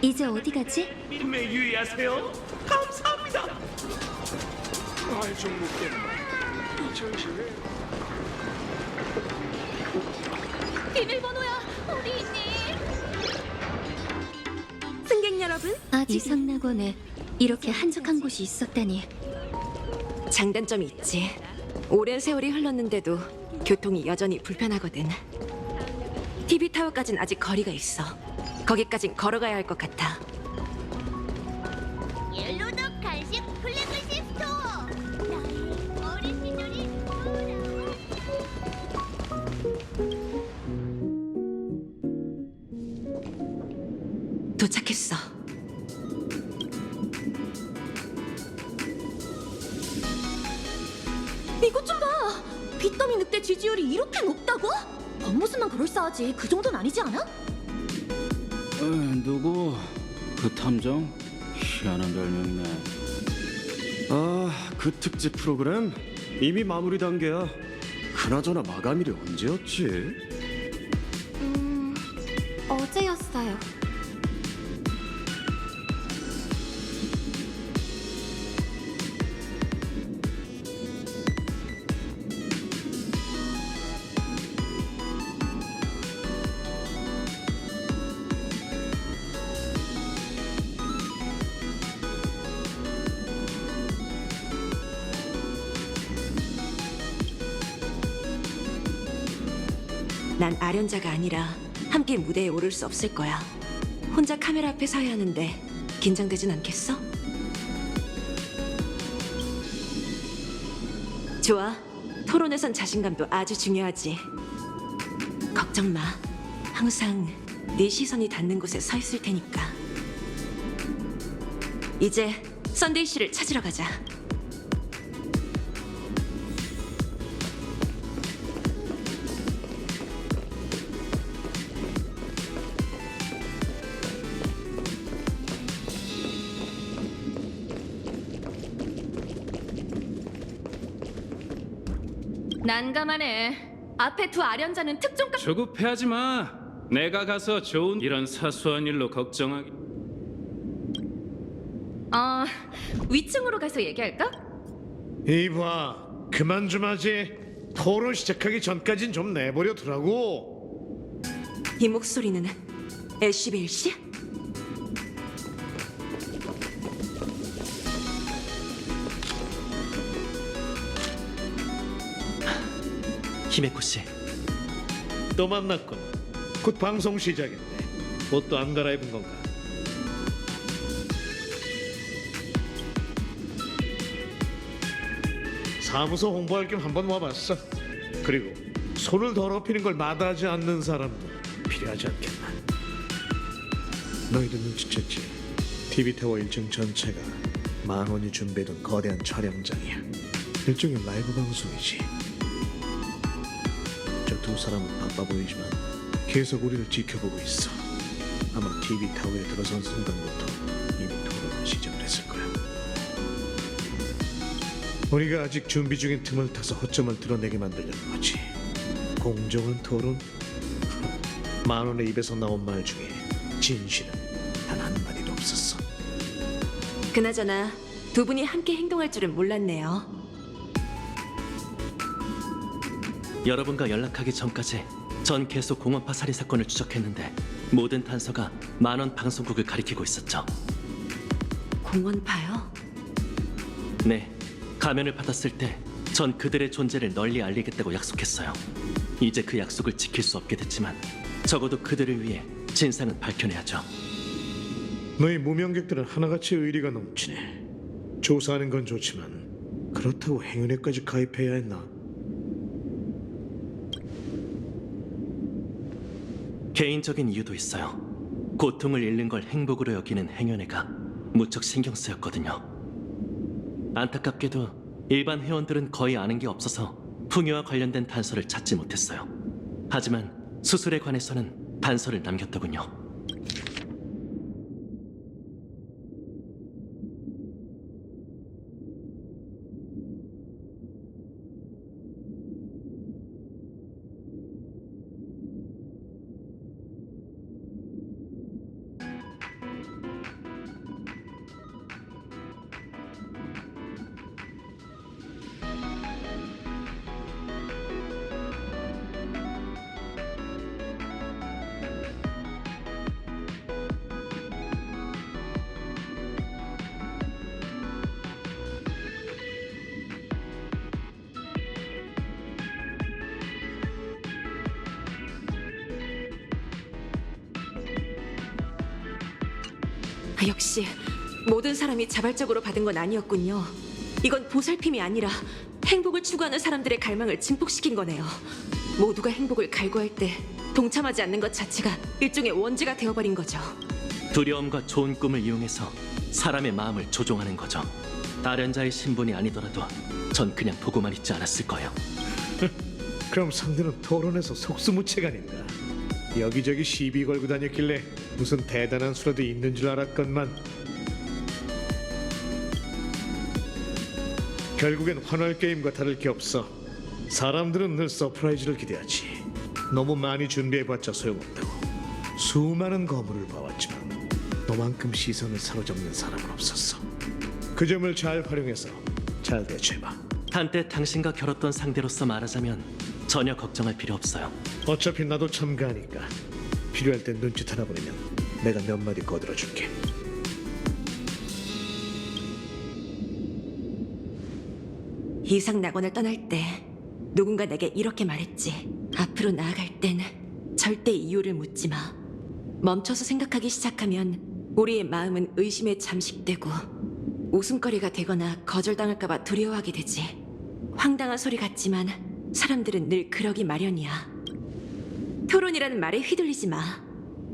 이제 어디 가지? 믿음에 유의하세요. 감사합니다. 좀 묻겠네. 이 정신에 비밀번호야. 어디 있니? 승객 여러분, 이 성낙원에 이렇게 한적한 곳이 있었다니. 장단점이 있지. 오랜 세월이 흘렀는데도 교통이 여전히 불편하거든. TV타워까진 아직 거리가 있어. 거기까진 걸어가야 할 것 같아. 옐로덕 간식 플래그십 스토어. 나의 어린 시절이 돌아와. 도착했어. 이것 좀 봐. 빚더미 늑대 지지율이 이렇게 높다고? 겉모습만 그럴싸하지 그 정도는 아니지 않아? 누구? 그 탐정? 희한한 별명이네. 아, 그 특집 프로그램 이미 마무리 단계야. 그나저나 마감일이 언제였지? 어제였어요. 난 아련자가 아니라 함께 무대에 오를 수 없을 거야. 혼자 카메라 앞에 서야 하는데 긴장되진 않겠어? 좋아. 토론에선 자신감도 아주 중요하지. 걱정 마. 항상 네 시선이 닿는 곳에 서 있을 테니까. 이제 썬데이 씨를 찾으러 가자. 난감하네. 앞에 두 아련자는 특종가. 조급해하지 마. 내가 가서 좋은 이런 사소한 일로 걱정하기. 위층으로 가서 얘기할까? 이봐, 그만 좀 하지. 토론 시작하기 전까진 좀 내버려 두라고. 이 목소리는 애쉬베일 씨? 히메코 씨, 또 만났군. 곧 방송 시작인데 옷도 안 갈아입은 건가? 사무소 홍보할 겸 한번 와봤어. 그리고 손을 더럽히는 걸 마다하지 않는 사람도 필요하지 않겠나? 너희도 눈치챘지? TV타워 1층 전체가 10,000원이 준비해둔 거대한 촬영장이야. 일종의 라이브 방송이지. 저 두 사람은 바빠 보이지만 계속 우리를 지켜보고 있어. 아마 TV타워에 들어선 순간부터 이미 토론은 시작을 했을 거야. 우리가 아직 준비 중인 틈을 타서 허점을 드러내게 만들려는 거지. 공정한 토론? 10,000원의 입에서 나온 말 중에 진실은 단 한마디도 없었어. 그나저나 두 분이 함께 행동할 줄은 몰랐네요. 여러분과 연락하기 전까지 전 계속 공원파 살인 사건을 추적했는데 모든 단서가 만원 방송국을 가리키고 있었죠. 공원파요? 네, 가면을 받았을 때 전 그들의 존재를 널리 알리겠다고 약속했어요. 이제 그 약속을 지킬 수 없게 됐지만 적어도 그들을 위해 진상은 밝혀내야죠. 너희 무명객들은 하나같이 의리가 넘치네. 조사하는 건 좋지만 그렇다고 행운회까지 가입해야 했나? 개인적인 이유도 있어요. 고통을 잃는 걸 행복으로 여기는 행여네가 무척 신경 쓰였거든요. 안타깝게도 일반 회원들은 거의 아는 게 없어서 풍요와 관련된 단서를 찾지 못했어요. 하지만 수술에 관해서는 단서를 남겼더군요. 역시 모든 사람이 자발적으로 받은 건 아니었군요. 이건 보살핌이 아니라 행복을 추구하는 사람들의 갈망을 증폭시킨 거네요. 모두가 행복을 갈구할 때 동참하지 않는 것 자체가 일종의 원죄가 되어버린 거죠. 두려움과 좋은 꿈을 이용해서 사람의 마음을 조종하는 거죠. 아련자의 신분이 아니더라도 전 그냥 보고만 있지 않았을 거예요. 그럼 상대는 토론에서 속수무책아닌가. 여기저기 시비 걸고 다녔길래 무슨 대단한 수라도 있는 줄 알았건만 결국엔 환월 게임과 다를 게 없어. 사람들은 늘 서프라이즈를 기대하지. 너무 많이 준비해봤자 소용없다고. 수많은 거물을 봐왔지만 너만큼 시선을 사로잡는 사람은 없었어. 그 점을 잘 활용해서 잘 대처해봐. 한때 당신과 겨뤘던 상대로서 말하자면 전혀 걱정할 필요 없어요. 어차피 나도 참가하니까 필요할 땐 눈짓 하나 보내면 내가 몇 마디 거들어줄게. 이상 낙원을 떠날 때 누군가 내게 이렇게 말했지. 앞으로 나아갈 땐 절대 이유를 묻지 마. 멈춰서 생각하기 시작하면 우리의 마음은 의심에 잠식되고 웃음거리가 되거나 거절당할까봐 두려워하게 되지. 황당한 소리 같지만 사람들은 늘 그러기 마련이야. 토론이라는 말에 휘둘리지 마.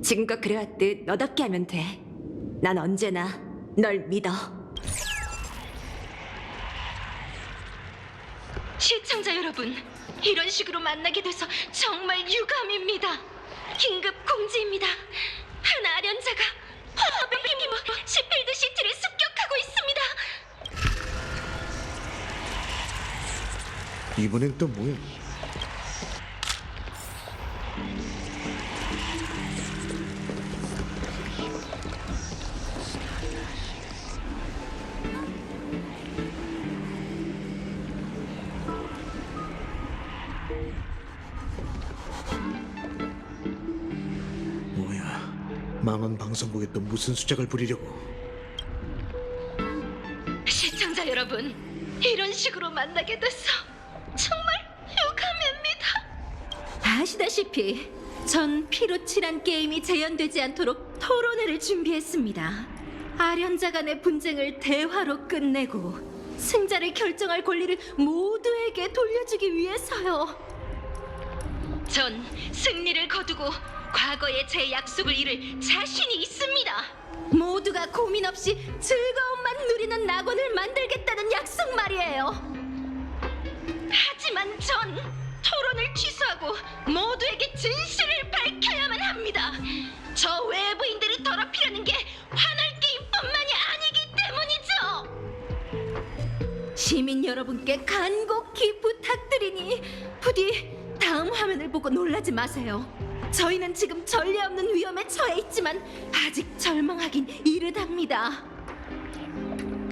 지금껏 그래왔듯 너답게 하면 돼. 난 언제나 널 믿어. 시청자 여러분, 이런 식으로 만나게 돼서 정말 유감입니다. 긴급 공지입니다. 한 아련자가 화합의 힘입어 시필드 시티를 습격하고 있습니다. 이번엔 또 뭐야? 뭐야? 망원 방송국에 또 무슨 수작을 부리려고? 시청자 여러분, 이런 식으로 만나게 돼서 정말 유감입니다. 아시다시피 전 피로 칠한 게임이 재현되지 않도록 토론회를 준비했습니다. 아련자 간의 분쟁을 대화로 끝내고 승자를 결정할 권리를 모두에게 돌려주기 위해서요. 전 승리를 거두고 과거의 제 약속을 이룰 자신이 있습니다. 모두가 고민 없이 즐거움만 누리는 낙원을 만들겠다는 약속 말이에요. 하지만 전 토론을 취소하고 모두에게 진실을 밝혀야만 합니다. 저 외부인들을 더럽히려는 게 환월 게임뿐만이 아니기 때문이죠. 시민 여러분께 간곡히 부탁드리니 부디 다음 화면을 보고 놀라지 마세요. 저희는 지금 전례 없는 위험에 처해 있지만 아직 절망하긴 이르답니다.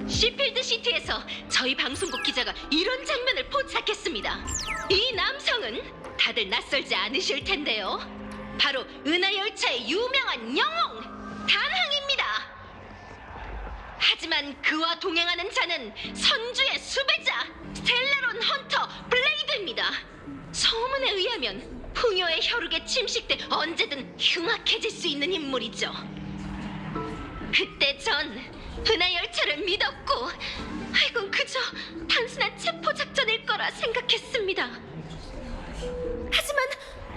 시필드 시티에서 저희 방송국 기자가 이런 장면을 포착했습니다. 이 남성은 다들 낯설지 않으실 텐데요. 바로 은하열차의 유명한 영웅 단항입니다. 하지만 그와 동행하는 자는 선주의 수배자 스텔라론 헌터 블레이드입니다. 소문에 의하면 풍요의 혈육에 침식돼 언제든 흉악해질 수 있는 인물이죠. 그때 전 은하열차를 믿었고 이건 그저 단순한 체포 작전일 거라 생각했습니다. 하지만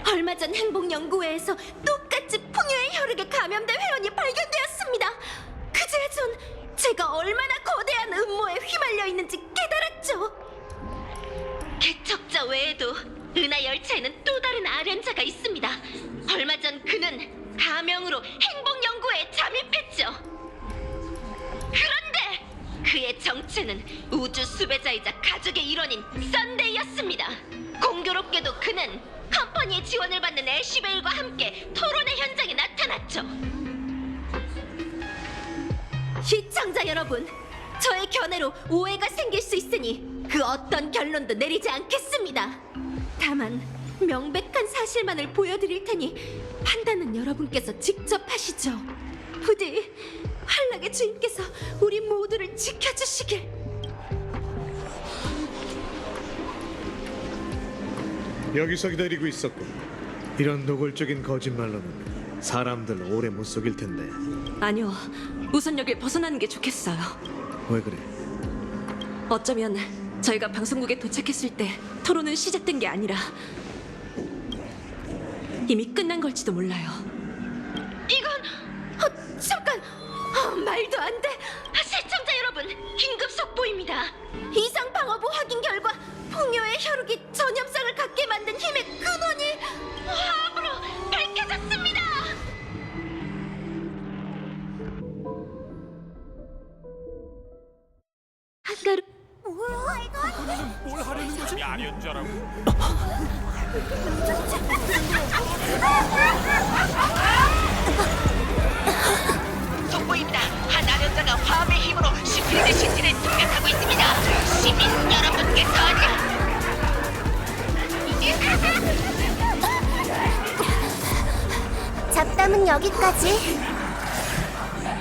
얼마 전 행복연구회에서 똑같이 풍요의 혈육에 감염된 회원이 발견되었습니다. 그제야 전 제가 얼마나 거대한 음모에 휘말려 있는지 깨달았죠. 개척자 외에도 은하열차에는 또 다른 아련자가 있습니다. 얼마 전 그는 가명으로 행복연구회에 잠입했죠. 그런데 그의 정체는 우주 수배자이자 가족의 일원인 썬데이였습니다. 공교롭게도 그는 컴퍼니의 지원을 받는 애쉬베일과 함께 토론회 현장에 나타났죠. 시청자 여러분, 저의 견해로 오해가 생길 수 있으니 그 어떤 결론도 내리지 않겠습니다. 다만 명백한 사실만을 보여드릴 테니 판단은 여러분께서 직접 하시죠. 부디 환락의 주인께서 우리 모두를 지켜주시길. 여기서 기다리고 있었군. 이런 노골적인 거짓말로는 사람들 오래 못 속일 텐데. 아니요. 우선 여길 벗어나는 게 좋겠어요. 왜 그래? 어쩌면 저희가 방송국에 도착했을 때 토론은 시작된 게 아니라 이미 끝난 걸지도 몰라요. 잠깐! 말도 안 돼! 시청자 여러분, 긴급 속보입니다. 이상 방어부 확인 결과 풍요의 혈육이 전염성을 갖게 만든 힘의 근원이 화합으로 밝혀졌습니다! 아까로 속보입니다. 한 아련자가 화합의 힘으로 시프리드 시티를 공격하고 있습니다. 시민 여러분께서는 잡담은 여기까지.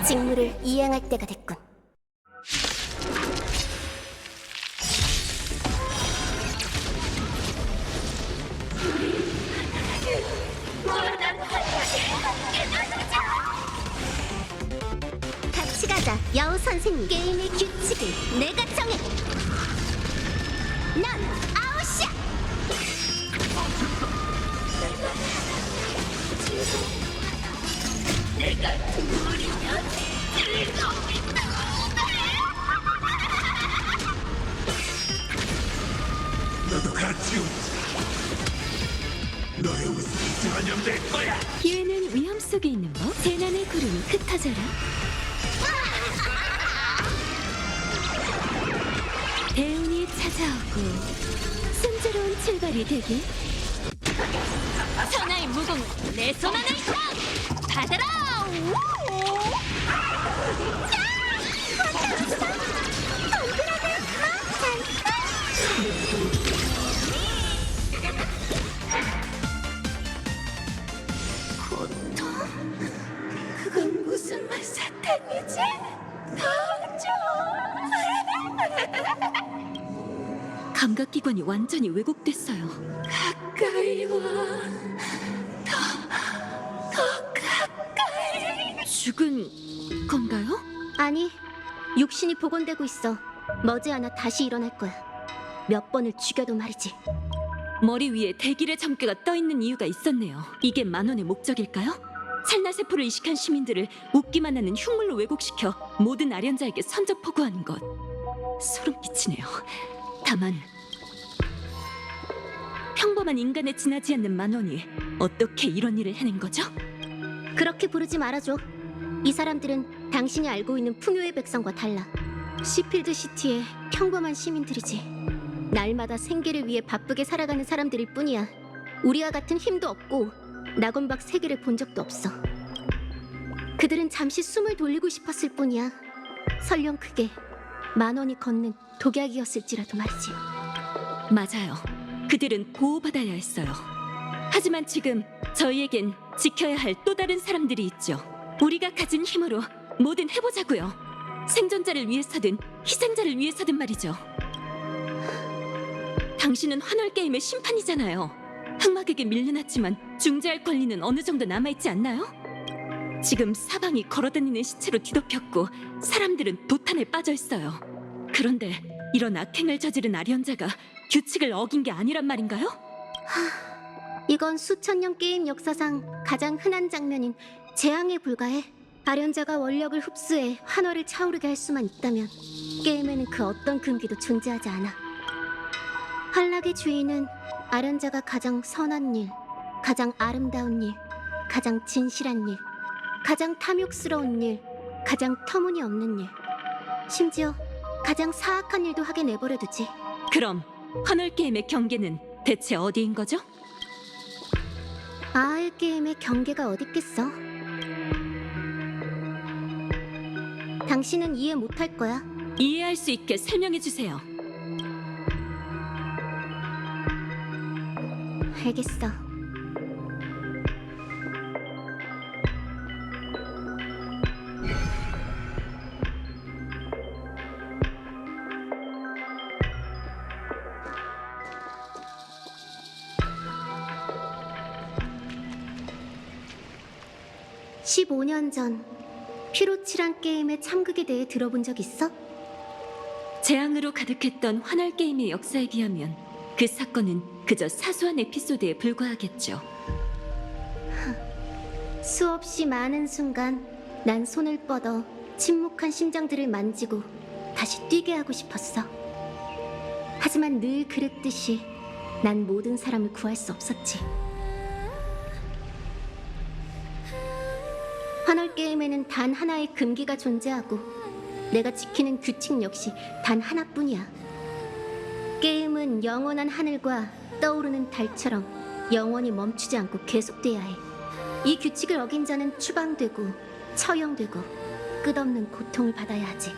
직무를 이행할 때가 됐군. 같이 가자, 여우 선생님. 게임의 규칙을 내가 정해. 넌 아웃이야. 기회는 위험 속에 있는 법. 재난의 구름이 흩어져라. 대운이 찾아오고 순조로운 출발이 되길. 천하의 무공은 내 손 안에 있다. 받아라. 그건 무슨 말 사탕이지? 감각기관이 완전히 왜곡됐어요. 가까이 와. 더 가까이. 죽은 건가요? 아니, 육신이 복원되고 있어. 머지않아 다시 일어날 거야. 몇 번을 죽여도 말이지. 머리 위에 대길의 점괘가 떠있는 이유가 있었네요. 이게 만원의 목적일까요? 찰나세포를 이식한 시민들을 웃기만 하는 흉물로 왜곡시켜 모든 아련자에게 선접 포고하는 것. 소름 끼치네요. 다만 평범한 인간에 지나지 않는 만원이 어떻게 이런 일을 해낸 거죠? 그렇게 부르지 말아줘. 이 사람들은 당신이 알고 있는 풍요의 백성과 달라. 시필드 시티의 평범한 시민들이지. 날마다 생계를 위해 바쁘게 살아가는 사람들일 뿐이야. 우리와 같은 힘도 없고 낙원박 세계를 본 적도 없어. 그들은 잠시 숨을 돌리고 싶었을 뿐이야. 설령 그게 만원이 걷는 독약이었을지라도 말이지. 맞아요. 그들은 보호받아야 했어요. 하지만 지금 저희에겐 지켜야 할 또 다른 사람들이 있죠. 우리가 가진 힘으로 뭐든 해보자고요. 생존자를 위해서든 희생자를 위해서든 말이죠. 당신은 환월게임의 심판이잖아요. 흑막에게 밀려났지만 중재할 권리는 어느 정도 남아있지 않나요? 지금 사방이 걸어다니는 시체로 뒤덮였고 사람들은 도탄에 빠져있어요. 그런데 이런 악행을 저지른 아련자가 규칙을 어긴 게 아니란 말인가요? 이건 수천 년 게임 역사상 가장 흔한 장면인 재앙에 불과해. 아련자가 원력을 흡수해 환월을 차오르게 할 수만 있다면 게임에는 그 어떤 금기도 존재하지 않아. 환락의 주인은 아련자가 가장 선한 일, 가장 아름다운 일, 가장 진실한 일, 가장 탐욕스러운 일, 가장 터무니없는 일, 심지어 가장 사악한 일도 하게 내버려두지. 그럼 환월게임의 경계는 대체 어디인 거죠? 아을 게임의 경계가 어딨겠어? 당신은 이해 못할 거야. 이해할 수 있게 설명해 주세요. 알겠어. 15년 전 피로칠한 게임의 참극에 대해 들어본 적 있어? 재앙으로 가득했던 환월 게임의 역사에 비하면 그 사건은 그저 사소한 에피소드에 불과하겠죠. 수없이 많은 순간 난 손을 뻗어 침묵한 심장들을 만지고 다시 뛰게 하고 싶었어. 하지만 늘 그랬듯이 난 모든 사람을 구할 수 없었지. 환월 게임에는 단 하나의 금기가 존재하고 내가 지키는 규칙 역시 단 하나뿐이야. 게임은 영원한 하늘과 떠오르는 달처럼 영원히 멈추지 않고 계속돼야 해. 이 규칙을 어긴 자는 추방되고 처형되고 끝없는 고통을 받아야 하지.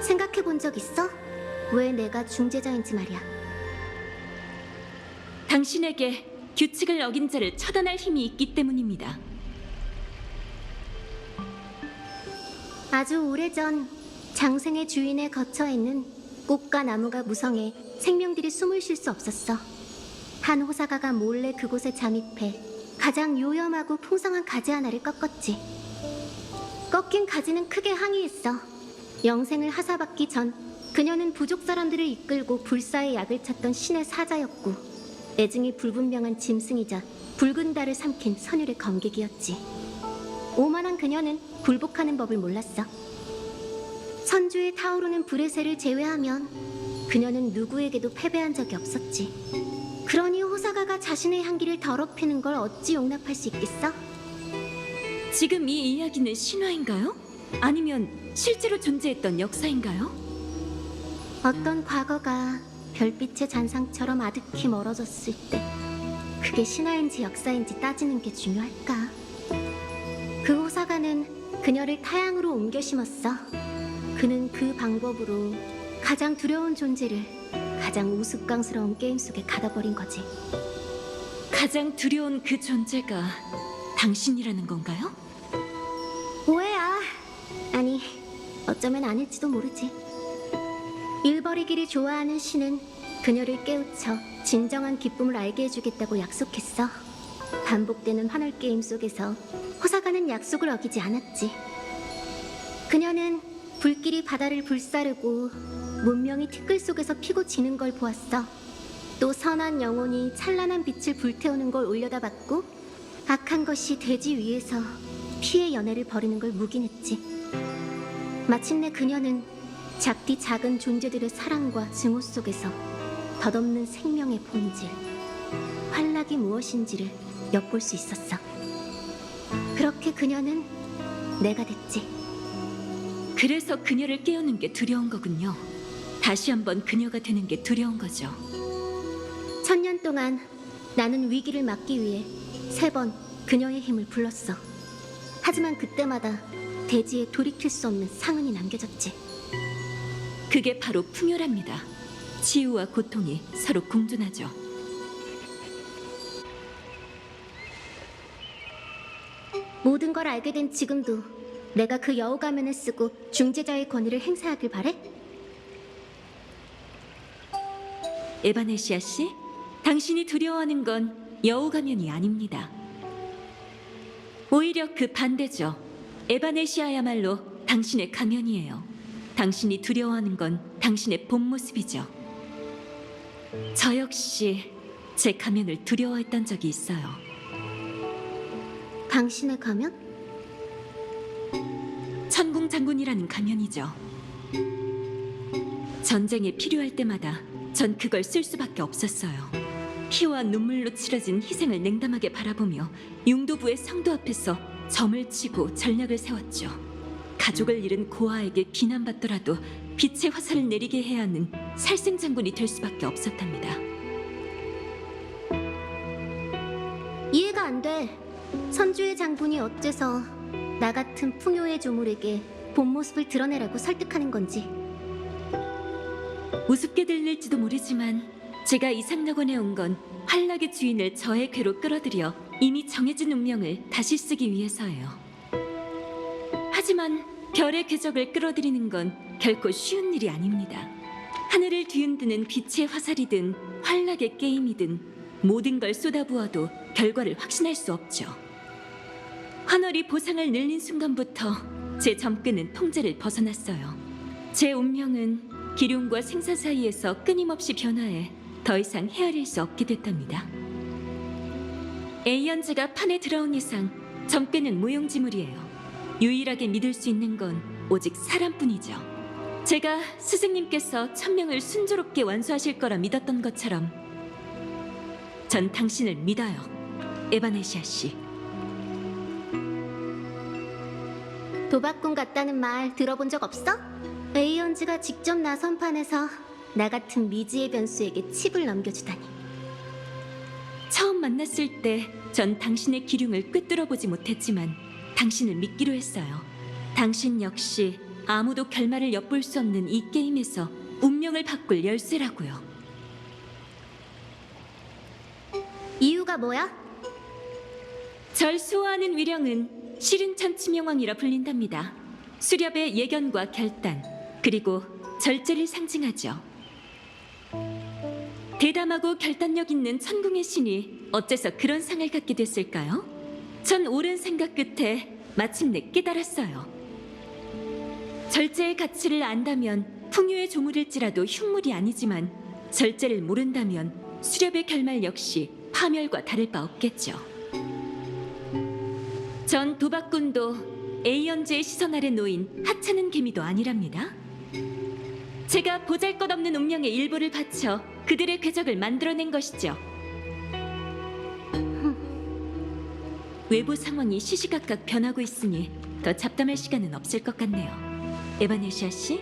생각해 본 적 있어? 왜 내가 중재자인지 말이야. 당신에게 규칙을 어긴 자를 처단할 힘이 있기 때문입니다. 아주 오래전 장생의 주인에 거처 있는 꽃과 나무가 무성해 생명들이 숨을 쉴 수 없었어. 한 호사가가 몰래 그곳에 잠입해 가장 요염하고 풍성한 가지 하나를 꺾었지. 꺾인 가지는 크게 항의했어. 영생을 하사받기 전 그녀는 부족 사람들을 이끌고 불사의 약을 찾던 신의 사자였고 애증이 불분명한 짐승이자 붉은 달을 삼킨 선율의 검객이었지. 오만한 그녀는 굴복하는 법을 몰랐어. 선주에 타오르는 불의 새를 제외하면 그녀는 누구에게도 패배한 적이 없었지. 그러니 호사가가 자신의 향기를 더럽히는 걸 어찌 용납할 수 있겠어? 지금 이 이야기는 신화인가요? 아니면 실제로 존재했던 역사인가요? 어떤 과거가 별빛의 잔상처럼 아득히 멀어졌을 때 그게 신화인지 역사인지 따지는 게 중요할까? 그 호사가는 그녀를 타양으로 옮겨 심었어. 그는 그 방법으로 가장 두려운 존재를 가장 우스꽝스러운 게임 속에 가둬버린 거지. 가장 두려운 그 존재가 당신이라는 건가요? 오해야. 아니, 어쩌면 아닐지도 모르지. 일버리기를 좋아하는 신은 그녀를 깨우쳐 진정한 기쁨을 알게 해주겠다고 약속했어. 반복되는 환월 게임 속에서 호사가는 약속을 어기지 않았지. 그녀는 불길이 바다를 불사르고 문명이 티끌 속에서 피고 지는 걸 보았어. 또 선한 영혼이 찬란한 빛을 불태우는 걸 올려다봤고 악한 것이 대지 위에서 피의 연애를 벌이는 걸 묵인했지. 마침내 그녀는 작디 작은 존재들의 사랑과 증오 속에서 덧없는 생명의 본질, 환락이 무엇인지를 엿볼 수 있었어. 그렇게 그녀는 내가 됐지. 그래서 그녀를 깨우는 게 두려운 거군요. 다시 한번 그녀가 되는 게 두려운 거죠. 1000년 동안 나는 위기를 막기 위해 3번 그녀의 힘을 불렀어. 하지만 그때마다 대지에 돌이킬 수 없는 상흔이 남겨졌지. 그게 바로 풍요랍니다. 치유와 고통이 서로 공존하죠. 모든 걸 알게 된 지금도 내가 그 여우 가면을 쓰고 중재자의 권위를 행사하길 바래? 에바네시아 씨, 당신이 두려워하는 건 여우 가면이 아닙니다. 오히려 그 반대죠. 에바네시아야말로 당신의 가면이에요. 당신이 두려워하는 건 당신의 본 모습이죠. 저 역시 제 가면을 두려워했던 적이 있어요. 당신의 가면? 천궁 장군이라는 가면이죠. 전쟁에 필요할 때마다 전 그걸 쓸 수밖에 없었어요. 피와 눈물로 치러진 희생을 냉담하게 바라보며 융도부의 성도 앞에서 점을 치고 전략을 세웠죠. 가족을 잃은 고아에게 비난받더라도 빛의 화살을 내리게 해야 하는 살생장군이 될 수밖에 없었답니다. 이해가 안 돼. 선주의 장군이 어째서 나 같은 풍요의 조물에게 본 모습을 드러내라고 설득하는 건지. 우습게 들릴지도 모르지만 제가 이상낙원에 온 건 환락의 주인을 저의 궤로 끌어들여 이미 정해진 운명을 다시 쓰기 위해서예요. 하지만 별의 궤적을 끌어들이는 건 결코 쉬운 일이 아닙니다. 하늘을 뒤흔드는 빛의 화살이든 환락의 게임이든 모든 걸 쏟아부어도 결과를 확신할 수 없죠. 환월이 보상을 늘린 순간부터 제 점괘는 통제를 벗어났어요. 제 운명은 기룡과 생사 사이에서 끊임없이 변화해 더 이상 헤아릴 수 없게 됐답니다. 에이언즈가 판에 들어온 이상 점괘는 무용지물이에요. 유일하게 믿을 수 있는 건 오직 사람뿐이죠. 제가 스승님께서 천명을 순조롭게 완수하실 거라 믿었던 것처럼 전 당신을 믿어요, 에바네시아 씨. 도박꾼 같다는 말 들어본 적 없어? 에이언즈가 직접 나선 판에서 나 같은 미지의 변수에게 칩을 넘겨주다니. 처음 만났을 때 전 당신의 기륭을 꿰뚫어보지 못했지만 당신을 믿기로 했어요. 당신 역시 아무도 결말을 엿볼 수 없는 이 게임에서 운명을 바꿀 열쇠라고요. 이유가 뭐야? 절 수호하는 위령은 시른천치명왕이라 불린답니다. 수렵의 예견과 결단, 그리고 절제를 상징하죠. 대담하고 결단력 있는 천궁의 신이 어째서 그런 상을 갖게 됐을까요? 전 오랜 생각 끝에 마침내 깨달았어요. 절제의 가치를 안다면 풍요의 조물일지라도 흉물이 아니지만 절제를 모른다면 수렵의 결말 역시 파멸과 다를 바 없겠죠. 전 도박꾼도 에이언즈의 시선 아래 놓인 하찮은 개미도 아니랍니다. 제가 보잘것없는 운명의 일부를 바쳐 그들의 궤적을 만들어낸 것이죠. 외부 상황이 시시각각 변하고 있으니 더 잡담할 시간은 없을 것 같네요. 에바네시아 씨,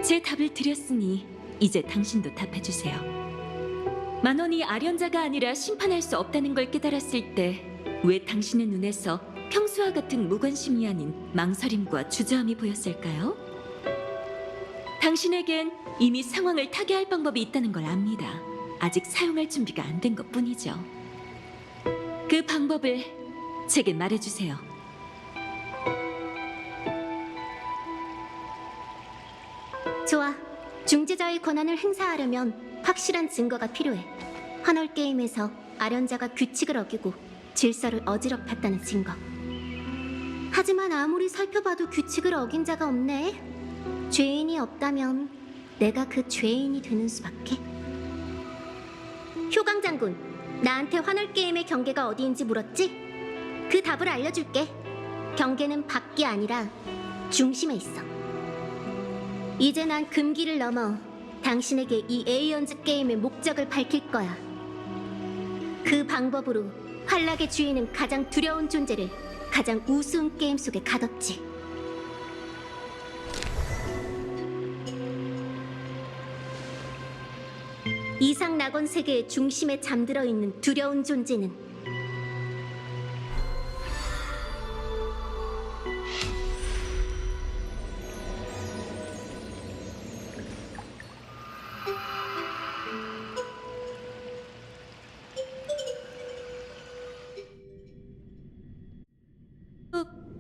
제 답을 드렸으니 이제 당신도 답해주세요. 만원이 아련자가 아니라 심판할 수 없다는 걸 깨달았을 때 왜 당신의 눈에서 평소와 같은 무관심이 아닌 망설임과 주저함이 보였을까요? 당신에겐 이미 상황을 타개할 방법이 있다는 걸 압니다. 아직 사용할 준비가 안 된 것뿐이죠. 그 방법을 제게 말해주세요. 좋아. 중재자의 권한을 행사하려면 확실한 증거가 필요해. 환월 게임에서 아련자가 규칙을 어기고 질서를 어지럽혔다는 증거. 하지만 아무리 살펴봐도 규칙을 어긴 자가 없네. 죄인이 없다면 내가 그 죄인이 되는 수밖에. 효강 장군, 나한테 환월 게임의 경계가 어디인지 물었지? 그 답을 알려줄게. 경계는 밖이 아니라 중심에 있어. 이제 난 금기를 넘어 당신에게 이 에이언즈 게임의 목적을 밝힐 거야. 그 방법으로 환락의 주인은 가장 두려운 존재를 가장 우스운 게임 속에 가뒀지. 이상 낙원 세계의 중심에 잠들어 있는 두려운 존재는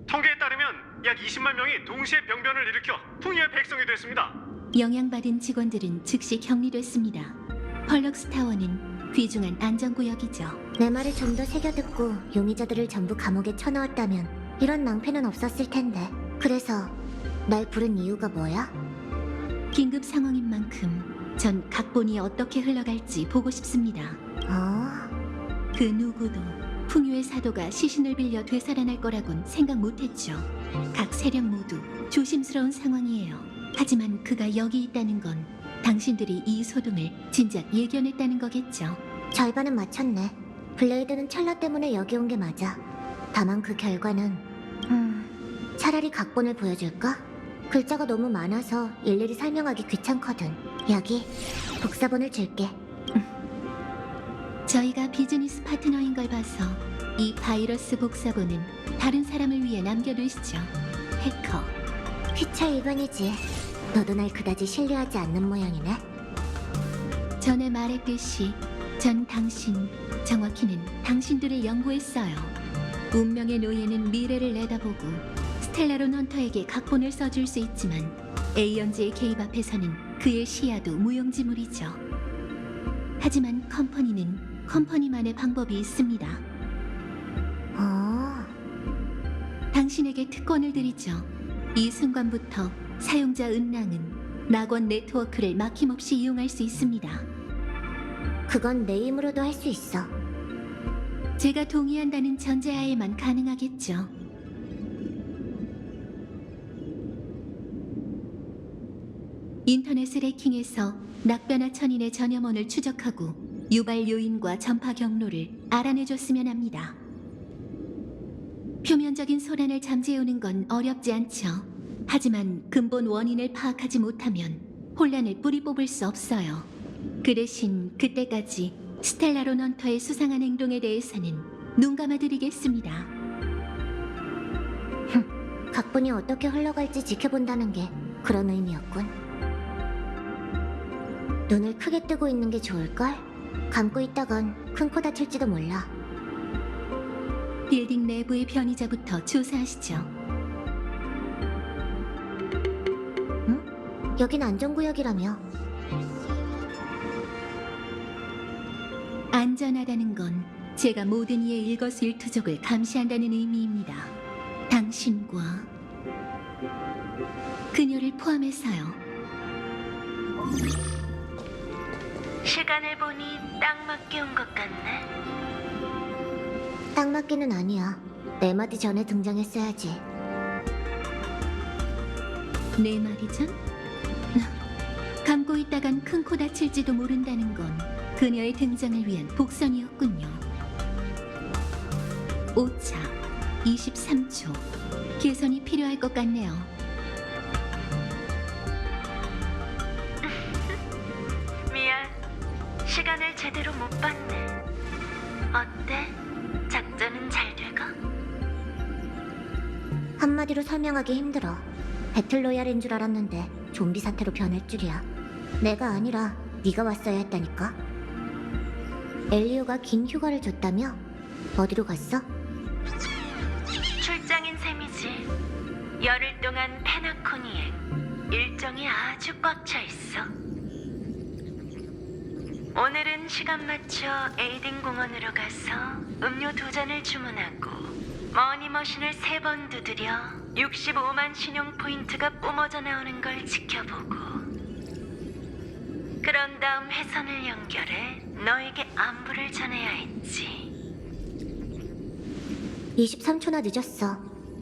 통계에 따르면 약 20만 명이 동시에 병변을 일으켜 풍요의 백성이 됐습니다. 영향받은 직원들은 즉시 격리됐습니다. 펄럭스 타워는 귀중한 안전구역이죠. 내 말을 좀 더 새겨듣고 용의자들을 전부 감옥에 쳐넣었다면 이런 낭패는 없었을 텐데. 그래서 날 부른 이유가 뭐야? 긴급 상황인 만큼 전 각본이 어떻게 흘러갈지 보고 싶습니다. 그 누구도 풍요의 사도가 시신을 빌려 되살아날 거라곤 생각 못했죠. 각 세력 모두 조심스러운 상황이에요. 하지만 그가 여기 있다는 건 당신들이 이 소동을 진작 예견했다는 거겠죠. 절반은 맞췄네. 블레이드는 찰나 때문에 여기 온 게 맞아. 다만 그 결과는 차라리 각본을 보여줄까? 글자가 너무 많아서 일일이 설명하기 귀찮거든. 여기 복사본을 줄게. 저희가 비즈니스 파트너인 걸 봐서 이 바이러스 복사본은 다른 사람을 위해 남겨두시죠. 해커. 휘차 일반이지. 너도 날 그다지 신뢰하지 않는 모양이네. 전에 말했듯이 전 당신, 정확히는 당신들을 연구했어요. 운명의 노예는 미래를 내다보고 스텔라론 헌터에게 각본을 써줄 수 있지만 에이언즈의 개입 앞에서는 그의 시야도 무용지물이죠. 하지만 컴퍼니는 컴퍼니만의 방법이 있습니다. 당신에게 특권을 드리죠. 이 순간부터 사용자 은랑은 낙원 네트워크를 막힘없이 이용할 수 있습니다. 그건 내 힘으로도 할 수 있어. 제가 동의한다는 전제하에만 가능하겠죠. 인터넷을 해킹해서 낙변화 천인의 전염원을 추적하고 유발 요인과 전파 경로를 알아내줬으면 합니다. 표면적인 소란을 잠재우는 건 어렵지 않죠. 하지만 근본 원인을 파악하지 못하면 혼란을 뿌리 뽑을 수 없어요. 그 대신 그때까지 스텔라론 헌터의 수상한 행동에 대해서는 눈 감아드리겠습니다. 각본이 어떻게 흘러갈지 지켜본다는 게 그런 의미였군. 눈을 크게 뜨고 있는 게 좋을걸? 감고 있다간 큰 코 다칠지도 몰라. 빌딩 내부의 변이자부터 조사하시죠. 여긴 안전구역이라며. 안전하다는 건 제가 모든 이의 일거수일투족을 감시한다는 의미입니다. 당신과 그녀를 포함해서요. 시간을 보니 딱 맞게 온 것 같네. 딱 맞기는 아니야. 네 마디 전에 등장했어야지. 네 마디 전? 감고 있다간 큰 코 다칠지도 모른다는 건 그녀의 등장을 위한 복선이었군요. 5차, 23초. 개선이 필요할 것 같네요. 미안, 시간을 제대로 못 봤네. 어때? 작전은 잘 돼가? 한마디로 설명하기 힘들어. 배틀로얄인 줄 알았는데 좀비 사태로 변할 줄이야. 내가 아니라 네가 왔어야 했다니까. 엘리오가 긴 휴가를 줬다며? 어디로 갔어? 출장인 셈이지. 열흘 동안 페나코니에 일정이 아주 꽉 차 있어. 오늘은 시간 맞춰 에이딩 공원으로 가서 음료 2잔을 주문하고 머니머신을 3번 두드려 65만 신용 포인트가 뿜어져 나오는 걸 지켜보고, 그런 다음 회선을 연결해 너에게 안부를 전해야 했지. 23초나 늦었어.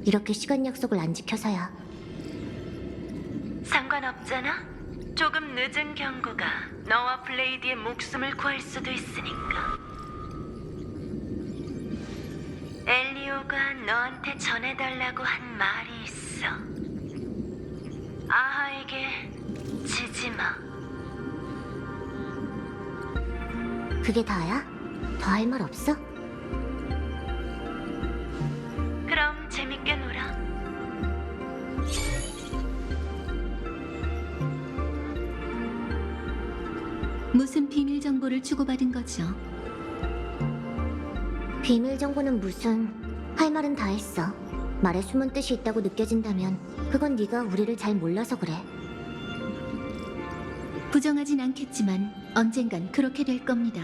이렇게 시간 약속을 안 지켜서야. 상관없잖아. 조금 늦은 경고가 너와 블레이드의 목숨을 구할 수도 있으니까. 엘리오가 너한테 전해달라고 한 말이 있어. 아하에게 지지 마. 그게 다야? 더 할 말 없어? 그럼 재밌게 놀아. 무슨 비밀 정보를 주고받은 거죠? 비밀 정보는 무슨... 할 말은 다 했어. 말에 숨은 뜻이 있다고 느껴진다면 그건 네가 우리를 잘 몰라서 그래. 부정하진 않겠지만 언젠간 그렇게 될 겁니다.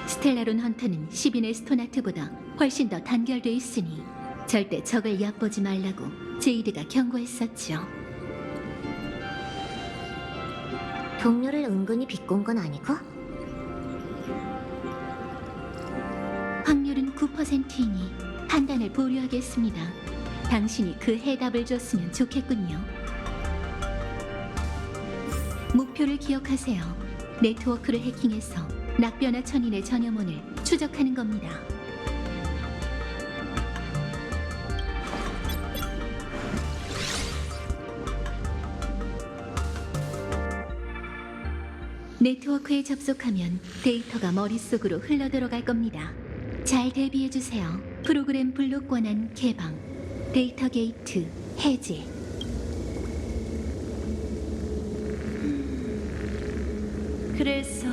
스텔라론 헌터는 10인의 스토나트보다 훨씬 더 단결돼 있으니 절대 적을 얕보지 말라고 제이드가 경고했었죠. 동료를 은근히 비꼰 건 아니고? 확률은 9%이니 판단을 보류하겠습니다. 당신이 그 해답을 줬으면 좋겠군요. 목표를 기억하세요. 네트워크를 해킹해서 낙변화 천인의 전염원을 추적하는 겁니다. 네트워크에 접속하면 데이터가 머릿속으로 흘러들어갈 겁니다. 잘 대비해주세요. 프로그램 블록 권한 개방, 데이터 게이트 해제. 그래서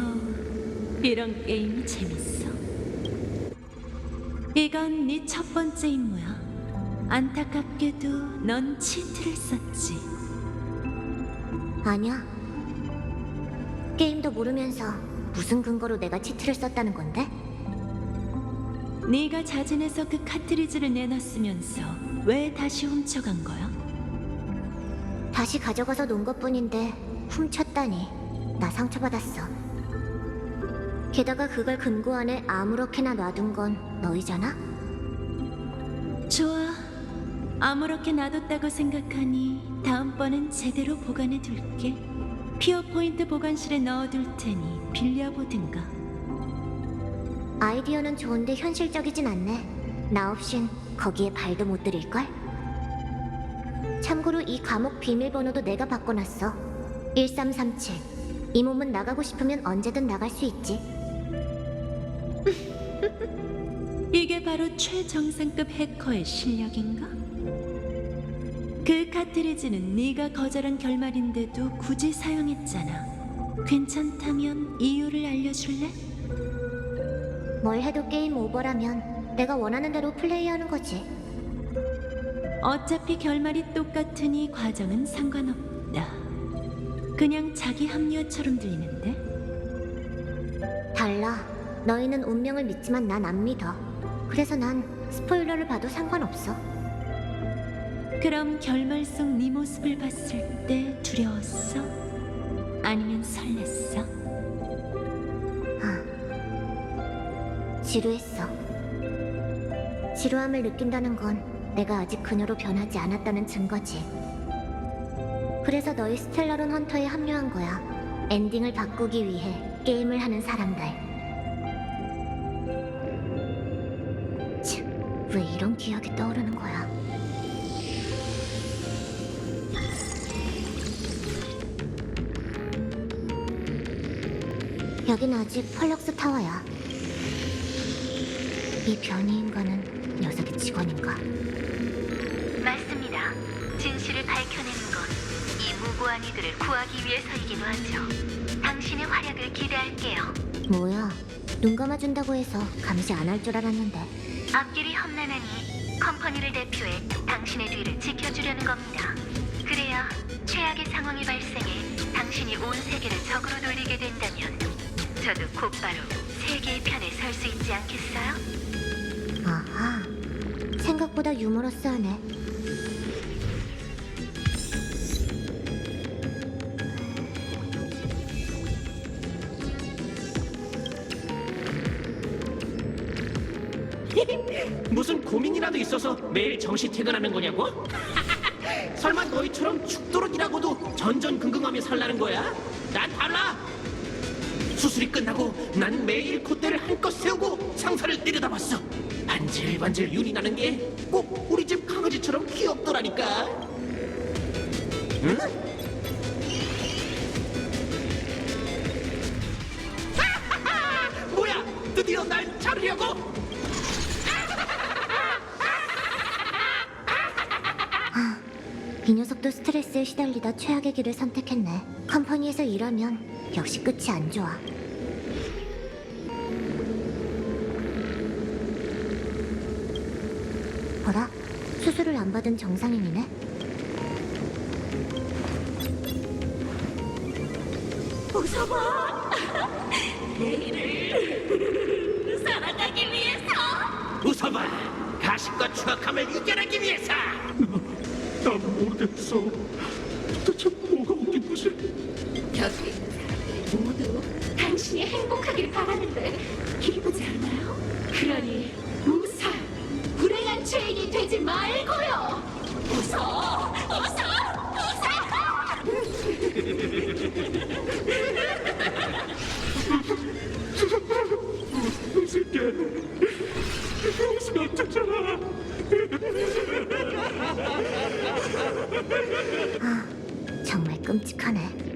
이런 게임이 재밌어. 이건 네 첫 번째 임무야. 안타깝게도 넌 치트를 썼지. 아니야. 게임도 모르면서 무슨 근거로 내가 치트를 썼다는 건데? 네가 자진해서 그 카트리지를 내놨으면서 왜 다시 훔쳐간 거야? 다시 가져가서 놓은 것뿐인데 훔쳤다니 나 상처받았어. 게다가 그걸 금고 안에 아무렇게나 놔둔 건 너희잖아? 좋아. 아무렇게 놔뒀다고 생각하니 다음번엔 제대로 보관해 둘게. 피어 포인트 보관실에 넣어둘 테니 빌려보든가. 아이디어는 좋은데 현실적이진 않네. 나 없인 거기에 발도 못 들일걸? 참고로 이 감옥 비밀번호도 내가 바꿔놨어. 1337. 이 몸은 나가고 싶으면 언제든 나갈 수 있지. 이게 바로 최정상급 해커의 실력인가? 그 카트리지는 네가 거절한 결말인데도 굳이 사용했잖아. 괜찮다면 이유를 알려줄래? 뭘 해도 게임 오버라면 내가 원하는 대로 플레이하는 거지. 어차피 결말이 똑같으니 과정은 상관없다. 그냥 자기 합리화처럼 들리는데? 달라. 너희는 운명을 믿지만 난 안 믿어. 그래서 난 스포일러를 봐도 상관없어. 그럼 결말 속 네 모습을 봤을 때 두려웠어? 아니면 설렜어? 지루했어. 지루함을 느낀다는 건 내가 아직 그녀로 변하지 않았다는 증거지. 그래서 너희 스텔라론 헌터에 합류한 거야. 엔딩을 바꾸기 위해 게임을 하는 사람들. 참, 왜 이런 기억이 떠오르는 거야? 여긴 아직 펄럭스 타워야. 이 변이 인간은 녀석의 직원인가? 맞습니다. 진실을 밝혀내는 건 이 무고한 이들을 구하기 위해서이기도 하죠. 당신의 활약을 기대할게요. 뭐야? 눈 감아준다고 해서 감시 안 할 줄 알았는데. 앞길이 험난하니 컴퍼니를 대표해 당신의 뒤를 지켜주려는 겁니다. 그래야 최악의 상황이 발생해 당신이 온 세계를 적으로 돌리게 된다면 저도 곧바로 세계의 편에 설 수 있지 않겠어요? 아하, 생각보다 유머러스하네. 무슨 고민이라도 있어서 매일 정시 퇴근하는 거냐고? 설마 너희처럼 죽도록 일하고도 전전긍긍하며 살라는 거야? 난 달라! 수술이 끝나고 난 매일 콧대를 한껏 세우고 상사를 내려다봤어. 반질반질 윤이 나는 게 꼭 우리 집 강아지처럼 귀엽더라니까. 응? 뭐야? 드디어 날 자르려고? 이 녀석도 스트레스에 시달리다 최악의 길을 선택했네. 컴퍼니에서 일하면 역시 끝이 안 좋아. 뭐라? 수술을 안 받은 정상인이네? 웃어봐. 내일을 살아가기 위해서. 웃어봐. 가식과 추악함을 이겨내기 위해서. 난 모르겠어. 도대체 뭐가 웃긴 거지? 곁에 있는 사람들 모두 당신이 행복하길 바라는데 기쁘지 않아요? 그러니 무사 불행한 죄인이 되지 말고요. 웃어, 웃어, 웃어. 웃을게. 웃으면 되잖아. 정말 끔찍하네.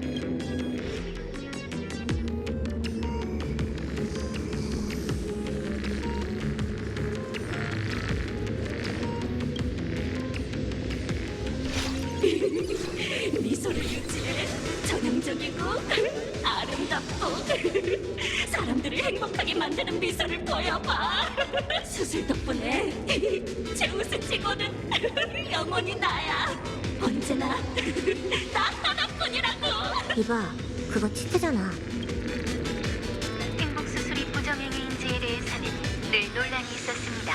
미소를 유지해. 전형적이고 아름답고 사람들을 행복하게 만드는 미소를 보여봐. 수술 덕분에 제 웃음치고는 영원히 나야. 언제나 나 하나뿐이라고. 이봐, 그거 치트잖아. 행복수술이 부정행위인지에 대해서는 늘 논란이 있었습니다.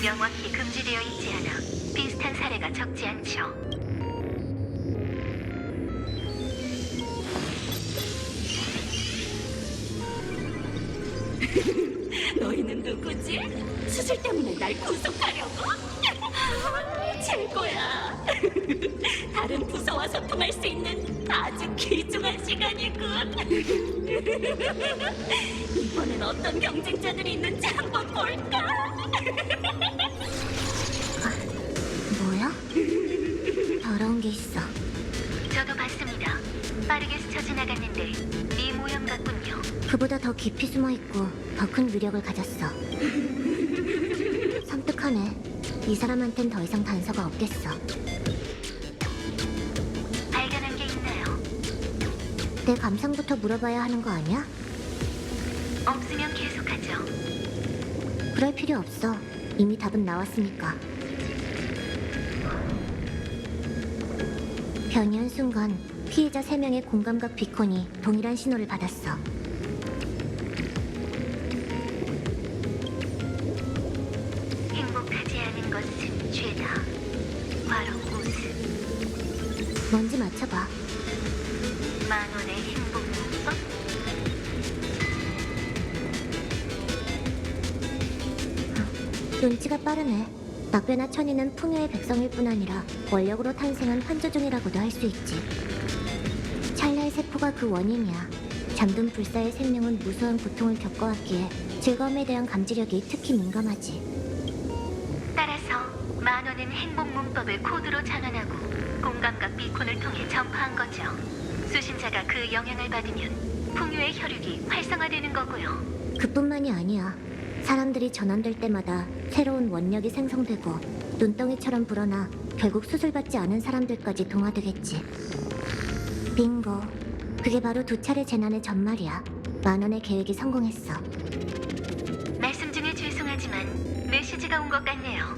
명확히 금지되어 있지 않아 비슷한 사례가 적지 않죠. 너희는 누구지? 수술 때문에 날 구속하려고? 최고야. 다른 부서와 소통할 수 있는 아주 귀중한 시간이군. 이번엔 어떤 경쟁자들이 있는지 한번 볼까? 뭐야? 더러운 게 있어. 저도 봤습니다. 빠르게 스쳐 지나갔는데 이 모형 같군요. 그보다 더 깊이 숨어 있고 더 큰 위력을 가졌어. 섬뜩하네. 이 사람한텐 더 이상 단서가 없겠어. 발견한 게 있나요? 내 감상부터 물어봐야 하는 거 아니야? 없으면 계속하죠. 그럴 필요 없어. 이미 답은 나왔으니까. 변이한 순간 피해자 3명의 공감각 비콘이 동일한 신호를 받았어. 행복하지 않은 것은 죄다. 바로 웃음. 뭔지 맞춰봐. 만원의 행복 문법? 눈치가 빠르네. 낙배나 천이는 풍요의 백성일 뿐 아니라 원력으로 탄생한 환조종이라고도 할 수 있지. 찰나의 세포가 그 원인이야. 잠든 불사의 생명은 무수한 고통을 겪어왔기에 즐거움에 대한 감지력이 특히 민감하지. 따라서 만원은 행복 문법을 코드로 장안하고 공감각 비콘을 통해 전파한 거죠. 수신자가 그 영향을 받으면 풍요의 혈육이 활성화되는 거고요. 그뿐만이 아니야. 사람들이 전환될 때마다 새로운 원력이 생성되고 눈덩이처럼 불어나 결국 수술받지 않은 사람들까지 동화되겠지. 빙고. 그게 바로 2차례 재난의 전말이야. 만원의 계획이 성공했어. 말씀 중에 죄송하지만 메시지가 온 것 같네요.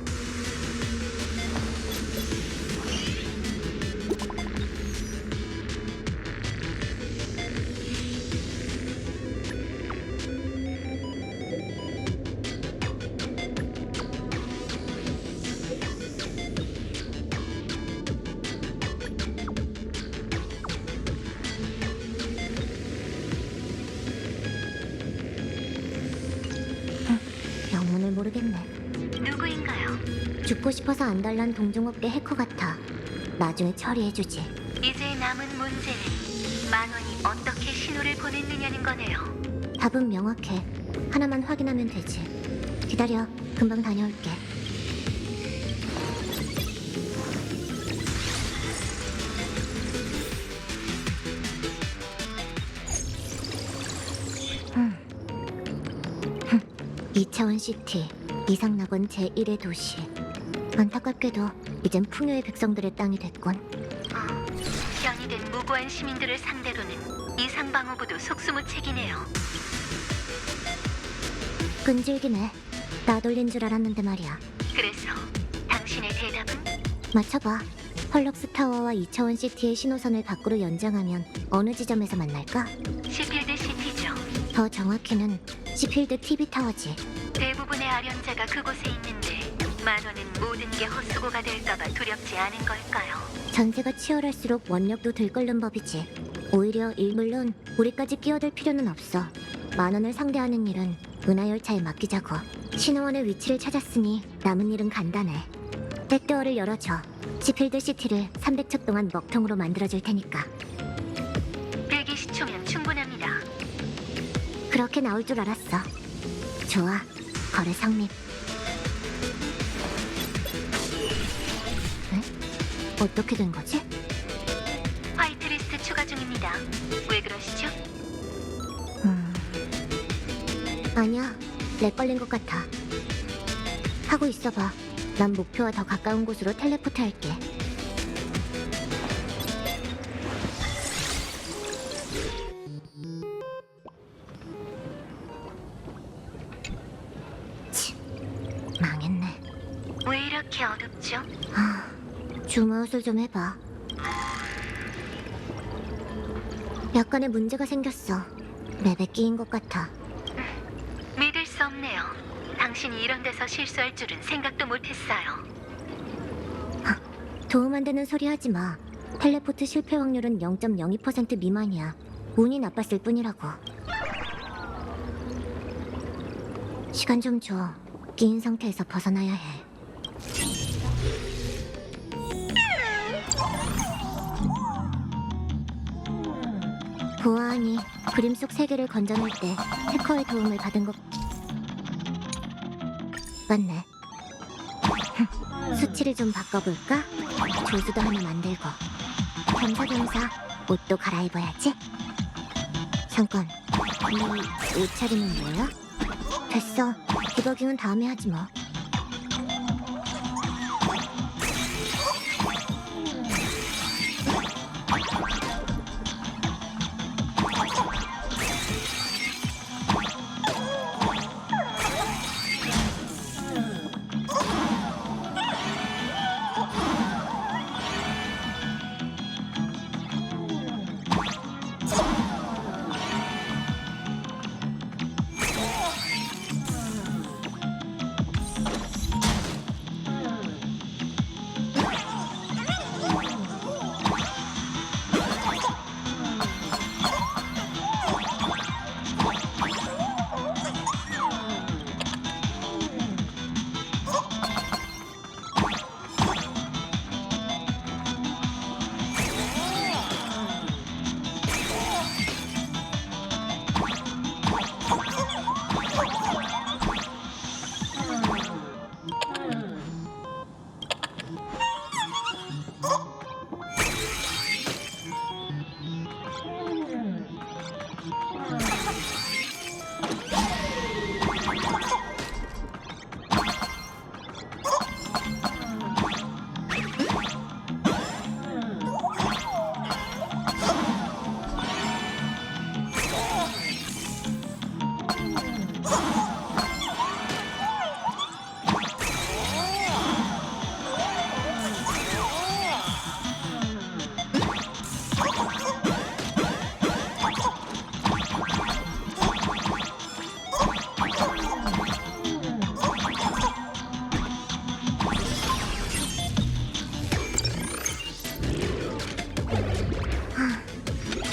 영문을 모르겠네. 누구인가요? 죽고 싶어서 안달난 동종업계 해커 같아. 나중에 처리해주지. 이제 남은 문제는 만원이 어떻게 신호를 보냈느냐는 거네요. 답은 명확해. 하나만 확인하면 되지. 기다려. 금방 다녀올게. 흠. 2차원 시티, 이상낙원 제1의 도시. 안타깝게도 이젠 풍요의 백성들의 땅이 됐군. 변이된 무고한 시민들을 상대로는 이상방어부도 속수무책이네요. 끈질기네. 나 돌린 줄 알았는데 말이야. 그래서 당신의 대답은? 맞춰봐. 펄럭스 타워와 2차원 시티의 신호선을 밖으로 연장하면 어느 지점에서 만날까? 시필드 시티죠. 더 정확히는 시필드 TV 타워지. 대부분의 아련자가 그곳에 있는데 만원은 모든 게 헛수고가 될까봐 두렵지 않은 걸까요? 전세가 치열할수록 원력도 들끓는 법이지. 오히려 물론 우리까지 끼어들 필요는 없어. 만원을 상대하는 일은 은하열차에 맡기자고. 신호원의 위치를 찾았으니 남은 일은 간단해. 백도어를 열어줘. 시필드 시티를 300초 동안 먹통으로 만들어줄 테니까. 120초면 충분합니다. 그렇게 나올 줄 알았어. 좋아. 거래 성립. 에? 어떻게 된 거지? 화이트리스트 추가 중입니다. 왜 그러시죠? 아니야. 렉 걸린 것 같아. 하고 있어봐. 난 목표와 더 가까운 곳으로 텔레포트 할게. 치, 망했네. 왜 이렇게 어둡죠? 줌아웃을 좀 해봐. 약간의 문제가 생겼어. 맵에 끼인 것 같아. 믿을 수 없네요. 당신이 이런 데서 실수할 줄은 생각도 못했어요. 도움 안 되는 소리 하지 마. 텔레포트 실패 확률은 0.02% 미만이야. 운이 나빴을 뿐이라고. 시간 좀 줘. 끼인 상태에서 벗어나야 해. 보아하니 그림 속 세계를 건져낼 때 해커의 도움을 받은 것 맞네. 수치를 좀 바꿔볼까? 조수도 하나 만들고 겸사겸사 옷도 갈아입어야지. 잠깐, 이 옷차림은 뭐야? 됐어. 디버깅은 다음에 하지 뭐.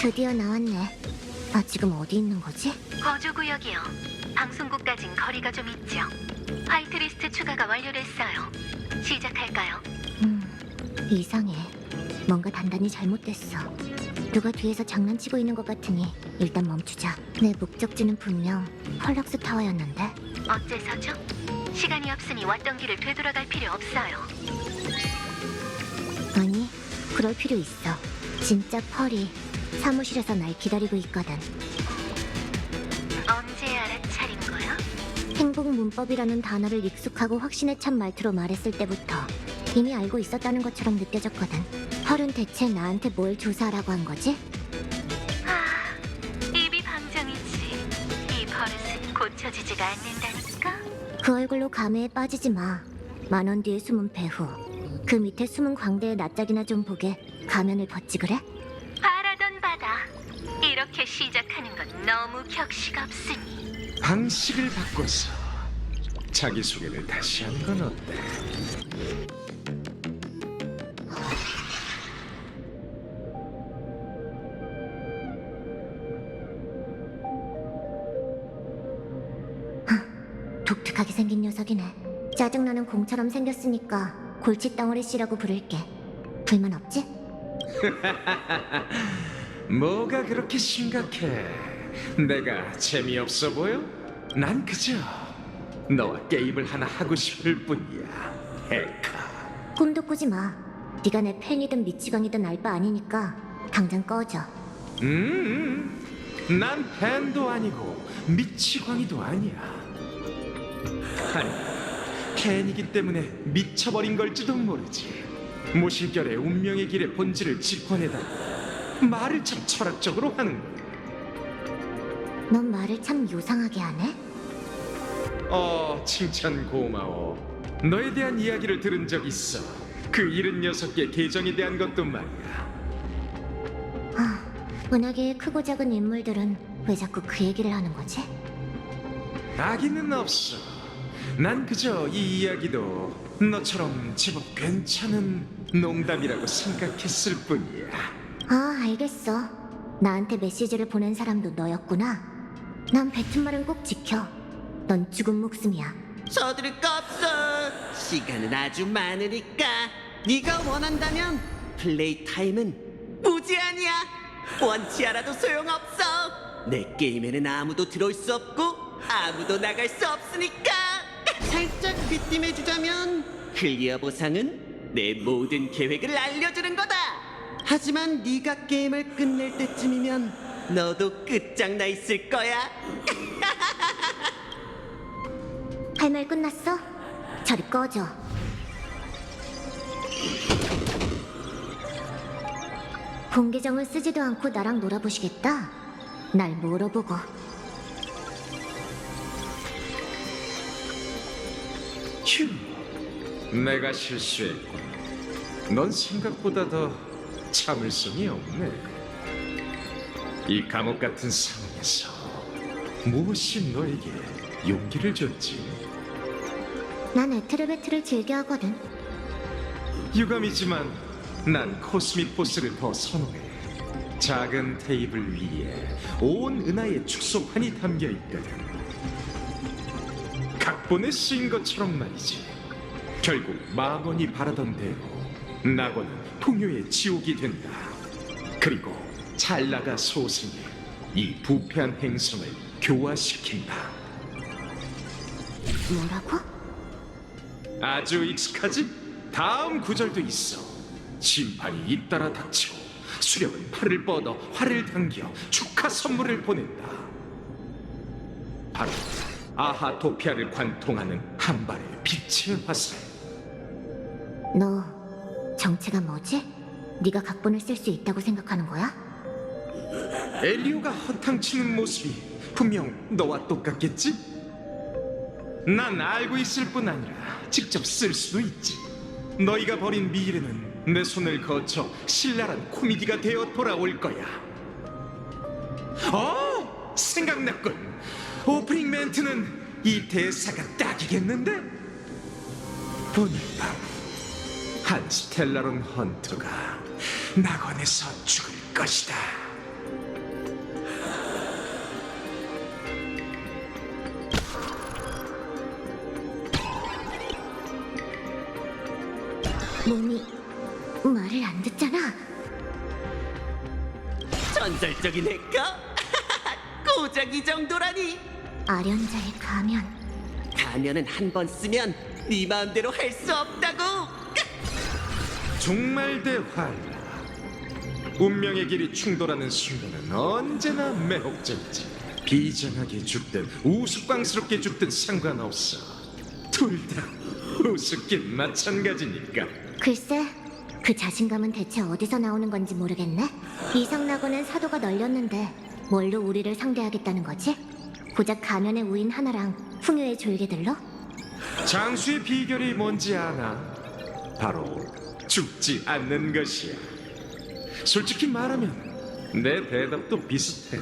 드디어 나왔네. 나 지금 어디 있는 거지? 거주구역이요. 방송국까진 거리가 좀 있죠. 화이트리스트 추가가 완료됐어요. 시작할까요? 이상해. 뭔가 단단히 잘못됐어. 누가 뒤에서 장난치고 있는 것 같으니 일단 멈추자. 내 목적지는 분명 펄럭스 타워였는데. 어째서죠? 시간이 없으니 왔던 길을 되돌아갈 필요 없어요. 아니, 그럴 필요 있어. 진짜 펄이 사무실에서 날 기다리고 있거든. 언제 알아차린 거야? 행복 문법이라는 단어를 익숙하고 확신에 찬 말투로 말했을 때부터 이미 알고 있었다는 것처럼 느껴졌거든. 펄은 대체 나한테 뭘 조사하라고 한 거지? 입이 방정이지. 이 버릇은 고쳐지지가 않는다니까. 그 얼굴로 감회에 빠지지 마. 10,000원 뒤에 숨은 배후. 그 밑에 숨은 광대의 낯짝이나 좀 보게 가면을 벗지 그래? 바라던 바다. 이렇게 시작하는 건 너무 격식 없으니. 방식을 바꿔서 자기소개를 다시 하는 건 어때? 독특하게 생긴 녀석이네. 짜증나는 공처럼 생겼으니까 골칫덩어리 씨라고 부를게. 불만 없지? 뭐가 그렇게 심각해? 내가 재미없어 보여? 난 그저 너와 게임을 하나 하고 싶을 뿐이야, 해커. 꿈도 꾸지 마. 네가 내 팬이든 미치광이든 알 바 아니니까 당장 꺼져. 난 팬도 아니고 미치광이도 아니야. 아니, 팬이기 때문에 미쳐버린 걸지도 모르지. 모실결의 운명의 길의 본질을 짚어내다 말을 참 철학적으로 하는 거야. 넌 말을 참 요상하게 하네. 칭찬 고마워. 너에 대한 이야기를 들은 적 있어. 그 잃은 녀석의 계정에 대한 것도 말이야. 은하계의 크고 작은 인물들은 왜 자꾸 그 얘기를 하는 거지? 악의는 없어. 난 그저 이 이야기도 너처럼 제법 괜찮은 농담이라고 생각했을 뿐이야. 아, 알겠어. 나한테 메시지를 보낸 사람도 너였구나. 난 뱉은 말은 꼭 지켜. 넌 죽은 목숨이야. 서두를 거 없어. 시간은 아주 많으니까. 네가 원한다면 플레이 타임은 무제한이야. 원치 않아도 소용없어. 내 게임에는 아무도 들어올 수 없고 아무도 나갈 수 없으니까. 살짝 귀띔해주자면 클리어 보상은 내 모든 계획을 알려주는 거다. 하지만 네가 게임을 끝낼 때쯤이면 너도 끝장나 있을 거야. 할 말 끝났어? 저리 꺼져. 본 계정을 쓰지도 않고 나랑 놀아보시겠다? 날 물어보고. 휴, 내가 실수했군. 넌 생각보다 더 참을성이 없네. 이 감옥 같은 상황에서 무엇이 너에게 용기를 줬지? 난 에트르베트를 즐겨하거든. 유감이지만 난 코스믹 보스를 더 선호해. 작은 테이블 위에 온 은하의 축소판이 담겨 있거든. 각본에 쓰인 것처럼 말이지. 결국 마건이 바라던 대로 낙원은 풍요의 지옥이 된다. 그리고 찰나가 소생해 이 부패한 행성을 교화시킨다. 뭐라고? 아주 익숙하지? 다음 구절도 있어. 심판이 잇따라 닥치고 수령은 팔을 뻗어 활을 당겨 축하 선물을 보낸다. 바로 아하토피아를 관통하는 한 발의 빛의 화살. 너 정체가 뭐지? 네가 각본을 쓸 수 있다고 생각하는 거야? 엘리오가 허탕치는 모습이 분명 너와 똑같겠지? 난 알고 있을 뿐 아니라 직접 쓸 수도 있지. 너희가 벌인 미래는 내 손을 거쳐 신랄한 코미디가 되어 돌아올 거야. 생각났군. 오프닝 멘트는 이 대사가 딱이겠는데? 오늘 밤 한 스텔라론 헌터가 낙원에서 죽을 것이다. 몸이 말을 안 듣잖아. 전설적인 해커? 고작 이 정도라니. 아련자의 가면. 가면은 한 번 쓰면 네 마음대로 할 수 없다고. 종말 대 환라. 운명의 길이 충돌하는 순간은 언제나 매혹적이지. 비장하게 죽든 우스꽝스럽게 죽든 상관없어. 둘 다 우습긴 마찬가지니까. 글쎄, 그 자신감은 대체 어디서 나오는 건지 모르겠네. 이성낙원은 사도가 널렸는데 뭘로 우리를 상대하겠다는 거지? 고작 가면의 우인 하나랑 풍요의 졸개들로? 장수의 비결이 뭔지 아나? 바로 죽지 않는 것이야. 솔직히 말하면 내 대답도 비슷해.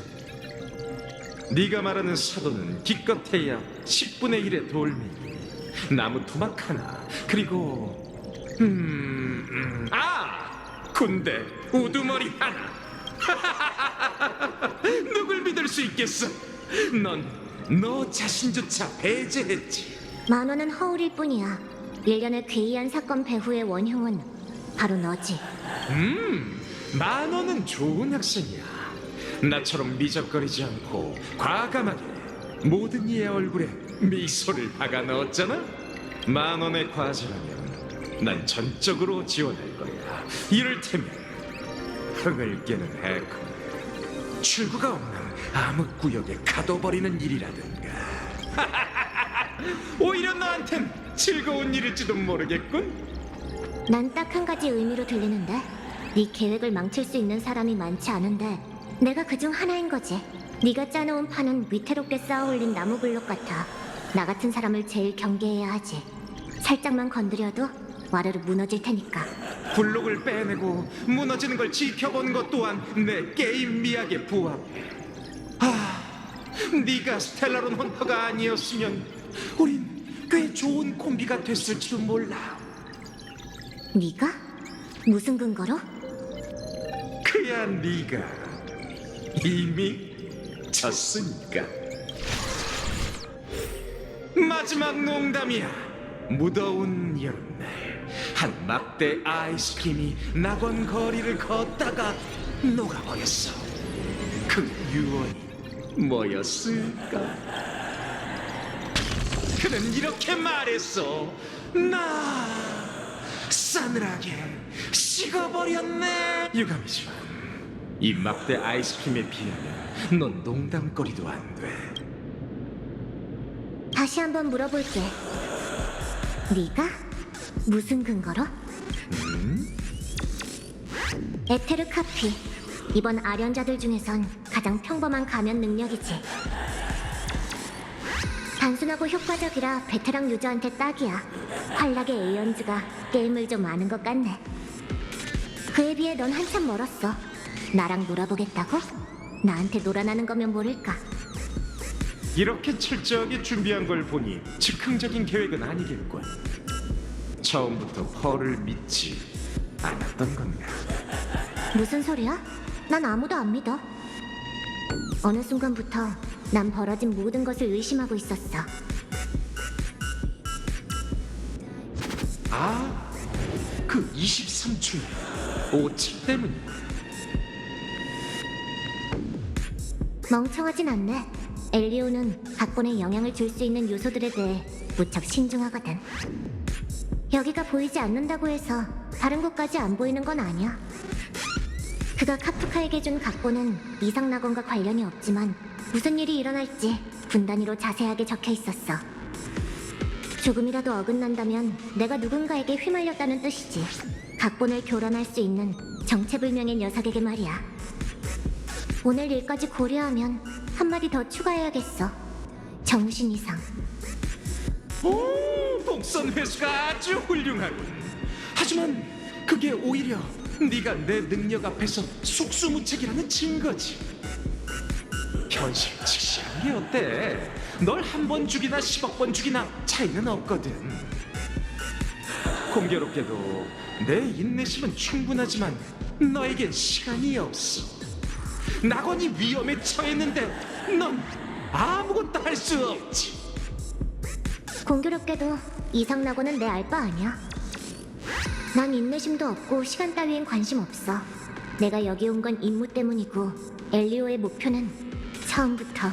네가 말하는 사도는 기껏해야 10분의 1의 돌멩이, 나무 토막 하나, 그리고 군대 우두머리 하나. 누굴 믿을 수 있겠어? 넌 너 자신조차 배제했지. 만원은 허울일 뿐이야. 일련의 괴이한 사건 배후의 원흉은 바로 너지. 만원은 좋은 학생이야. 나처럼 미적거리지 않고 과감하게 모든 이의 얼굴에 미소를 박아 넣었잖아. 만원의 과제라면 난 전적으로 지원할 거야. 이를테면 흥을 깨는 해커, 출구가 없는 암흑구역에 가둬버리는 일이라든가. 오히려 너한텐 즐거운 일일지도 모르겠군. 난 딱 한 가지 의미로 들리는데, 네 계획을 망칠 수 있는 사람이 많지 않은데 내가 그중 하나인 거지. 네가 짜놓은 판은 위태롭게 쌓아올린 나무 블록 같아. 나 같은 사람을 제일 경계해야 하지. 살짝만 건드려도 와르르 무너질 테니까. 블록을 빼내고 무너지는 걸 지켜본 것 또한 내 게임 미학에 부합해. 네가 스텔라론 헌터가 아니었으면 우린 꽤 좋은 콤비가 됐을지도 몰라. 네가? 무슨 근거로? 그야 네가 이미 졌으니까. 마지막 농담이야. 무더운 여름날 한 막대 아이스크림이 낙원 거리를 걷다가 녹아버렸어. 그 유언이 뭐였을까? 그는 이렇게 말했어. 나 싸늘하게 식어버렸네. 유감이지만 이 막대 아이스크림에 비하면 넌 농담거리도 안 돼. 다시 한번 물어볼게. 네가 무슨 근거로? 에테르 카피. 이번 아련자들 중에선 가장 평범한 가면 능력이지. 단순하고 효과적이라 베테랑 유저한테 딱이야. 활락의 에이언즈가 게임을 좀 아는 것 같네. 그에 비해 넌 한참 멀었어. 나랑 놀아보겠다고? 나한테 놀아나는 거면 모를까. 이렇게 철저하게 준비한 걸 보니 즉흥적인 계획은 아니겠군. 처음부터 펄을 믿지 않았던 건가? 무슨 소리야? 난 아무도 안 믿어. 어느 순간부터 난 벌어진 모든 것을 의심하고 있었어. 아, 그 23초의 오차 때문이야. 멍청하진 않네. 엘리오는 각본에 영향을 줄 수 있는 요소들에 대해 무척 신중하거든. 여기가 보이지 않는다고 해서 다른 곳까지 안 보이는 건 아니야. 그가 카프카에게 준 각본은 이상낙원과 관련이 없지만 무슨 일이 일어날지 분 단위로 자세하게 적혀 있었어. 조금이라도 어긋난다면 내가 누군가에게 휘말렸다는 뜻이지. 각본을 교란할 수 있는 정체불명의 녀석에게 말이야. 오늘 일까지 고려하면 한마디 더 추가해야겠어. 정신 이상. 오, 복선 회수가 아주 훌륭하군. 하지만 그게 오히려 네가 내 능력 앞에서 속수무책이라는 증거지. 현실 직시한 게 어때? 널 한 번 죽이나 10억 번 죽이나 차이는 없거든. 공교롭게도 내 인내심은 충분하지만 너에겐 시간이 없어. 낙원이 위험에 처했는데 넌 아무것도 할 수 없지. 공교롭게도 이상낙원은 내 알바 아니야. 난 인내심도 없고 시간 따위엔 관심 없어. 내가 여기 온 건 임무 때문이고 엘리오의 목표는 처음부터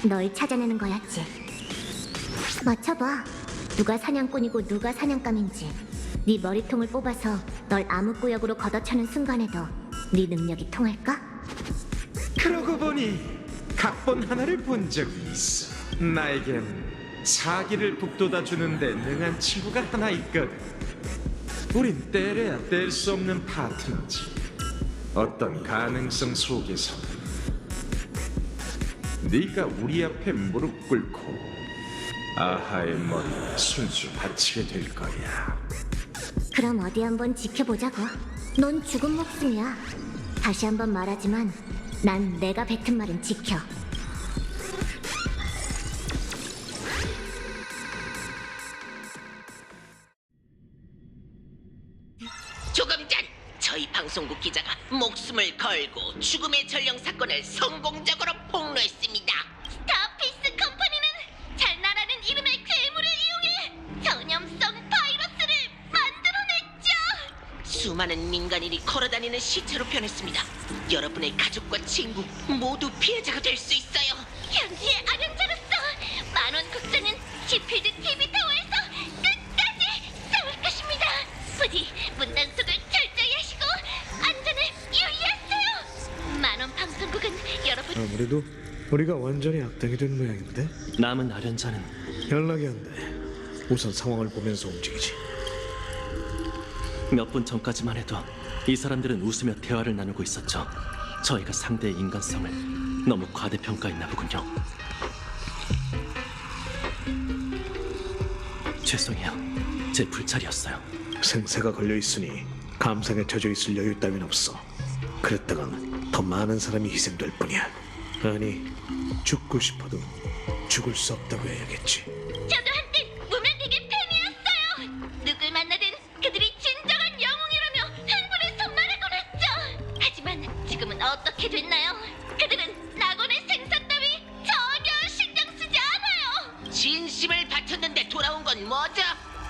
널 찾아내는 거였지. 맞춰봐. 누가 사냥꾼이고 누가 사냥감인지. 네 머리통을 뽑아서 널 암흑구역으로 걷어차는 순간에도 네 능력이 통할까? 그러고 보니 각본 하나를 본 적이 있어. 나에겐 사기를 북돋아 주는데 능한 친구가 하나 있거든. 우린 때려야 뗄 수 없는 파트너지. 어떤 가능성 속에서 네가 우리 앞에 무릎 꿇고 아하의 머리를 순수 바치게 될 거야. 그럼 어디 한번 지켜보자고. 넌 죽은 목숨이야. 다시 한번 말하지만 난 내가 뱉은 말은 지켜. 조금 전 저희 방송국 기자가 목숨을 걸고 죽음의 전령 사건을 성공적으로 폭로했습니다. 스타피스 컴퍼니는 잘 나라는 이름의 괴물을 이용해 전염성 바이러스를 만들어냈죠. 수많은 민간인이 걸어다니는 시체로 변했습니다. 여러분의 가족과 친구 모두 피해자가 될 수 있어요. 현지의 아련자로서 만원 극장은 지필드 TV 타워에서 끝까지 싸울 것입니다. 부디 문단속을 철저히 하시고 안전을 유의하세요. 만원 방송국은 여러분 아무래도 우리가 완전히 악당이 된 모양인데. 남은 아련자는 연락이 안 돼. 우선 상황을 보면서 움직이지. 몇 분 전까지만 해도 이 사람들은 웃으며 대화를 나누고 있었죠. 저희가 상대의 인간성을 너무 과대평가했나 보군요. 죄송해요. 제 불찰이었어요. 생사가 걸려 있으니 감상에 젖어 있을 여유 따윈 없어. 그랬다간 더 많은 사람이 희생될 뿐이야. 아니, 죽고 싶어도 죽을 수 없다고 해야겠지. 저도 한때 무명에게 팬이었어요. 누굴 만나든 그들이 진정한 영웅이라며 행보를 어떻게 됐나요? 그들은 낙원의 생산 따위 전혀 신경 쓰지 않아요. 진심을 바쳤는데 돌아온 건 뭐죠?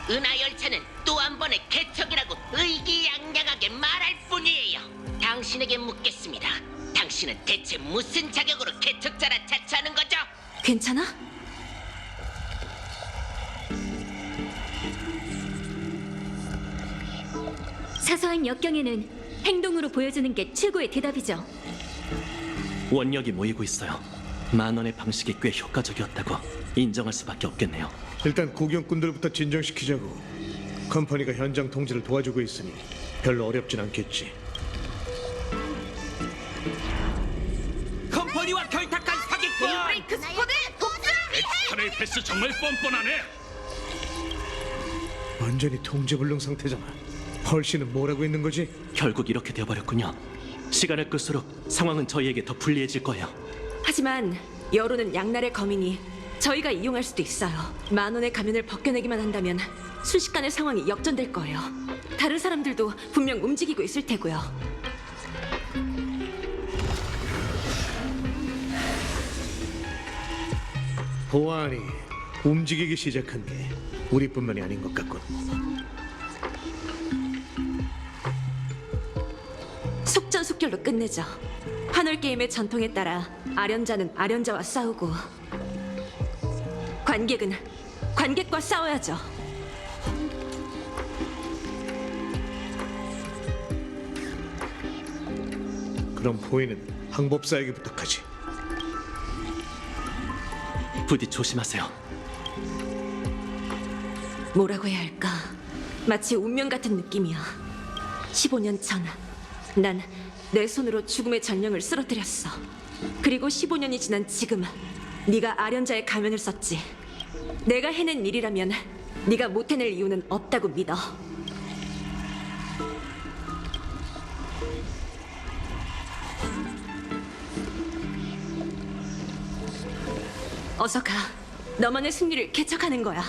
은하 열차는 또 한 번의 개척이라고 의기양양하게 말할 뿐이에요. 당신에게 묻겠습니다. 당신은 대체 무슨 자격으로 개척자라 자처하는 거죠? 괜찮아? 사소한 역경에는 행동으로 보여주는 게 최고의 대답이죠. 원력이 모이고 있어요. 만원의 방식이 꽤 효과적이었다고 인정할 수밖에 없겠네요. 일단 구경꾼들부터 진정시키자고. 컴퍼니가 현장 통제를 도와주고 있으니 별로 어렵진 않겠지. 컴퍼니와 결탁한 사기꾼! 브레이크 스쿼드 복수를 위해! 엑스트레이 패스 정말 뻔뻔하네. 완전히 통제불능 상태잖아. 펄씨는 뭐라고 있는 거지? 결국 이렇게 되어버렸군요. 시간을 끌수록 상황은 저희에게 더 불리해질 거예요. 하지만 여론은 양날의 검이니 저희가 이용할 수도 있어요. 만원의 가면을 벗겨내기만 한다면 순식간에 상황이 역전될 거예요. 다른 사람들도 분명 움직이고 있을 테고요. 보아하니 움직이기 시작한 게 우리뿐만이 아닌 것 같군. 속전속결로 끝내죠. 환월 게임의 전통에 따라 아련자는 아련자와 싸우고 관객은 관객과 싸워야죠. 그럼 포에는 항법사에게 부탁하지. 부디 조심하세요. 뭐라고 해야 할까? 마치 운명 같은 느낌이야. 15년 전, 난 내 손으로 죽음의 전령을 쓰러뜨렸어. 그리고 15년이 지난 지금, 네가 아련자의 가면을 썼지. 내가 해낸 일이라면 네가 못 해낼 이유는 없다고 믿어. 어서 가. 너만의 승리를 개척하는 거야.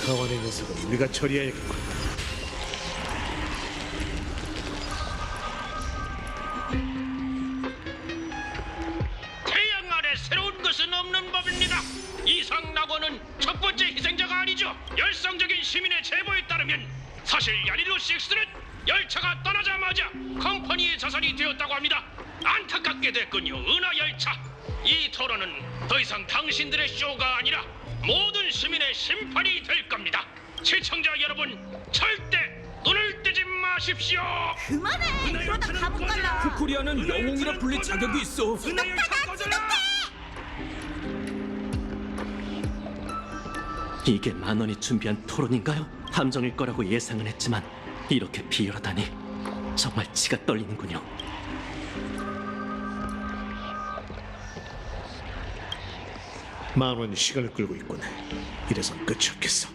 가원의 녀석은 우리가 처리해야겠군. 태양 아래 새로운 것은 없는 법입니다. 이상 낙원은 첫 번째 희생자가 아니죠. 열성적인 시민의 제보에 따르면 사실 야리로 6는 열차가 떠나자마자 컴퍼니의 자산이 되었다고 합니다. 안타깝게 됐군요. 은하 열차. 이 토론은 더 이상 당신들의 쇼가 아니라 모든 시민의 심판이 될 겁니다. 시청자 여러분, 절대 눈을 뜨지 마십시오. 그만해! 그러다 감옥 갈라! 코리아는 영웅이라 불릴 자격이 있어. 은하 열차 꺼져라! 이게 만원이 준비한 토론인가요? 함정일 거라고 예상은 했지만 이렇게 비열하다니 정말 치가 떨리는군요. 만원이 시간을 끌고 있군. 이래선 끝이 없겠어.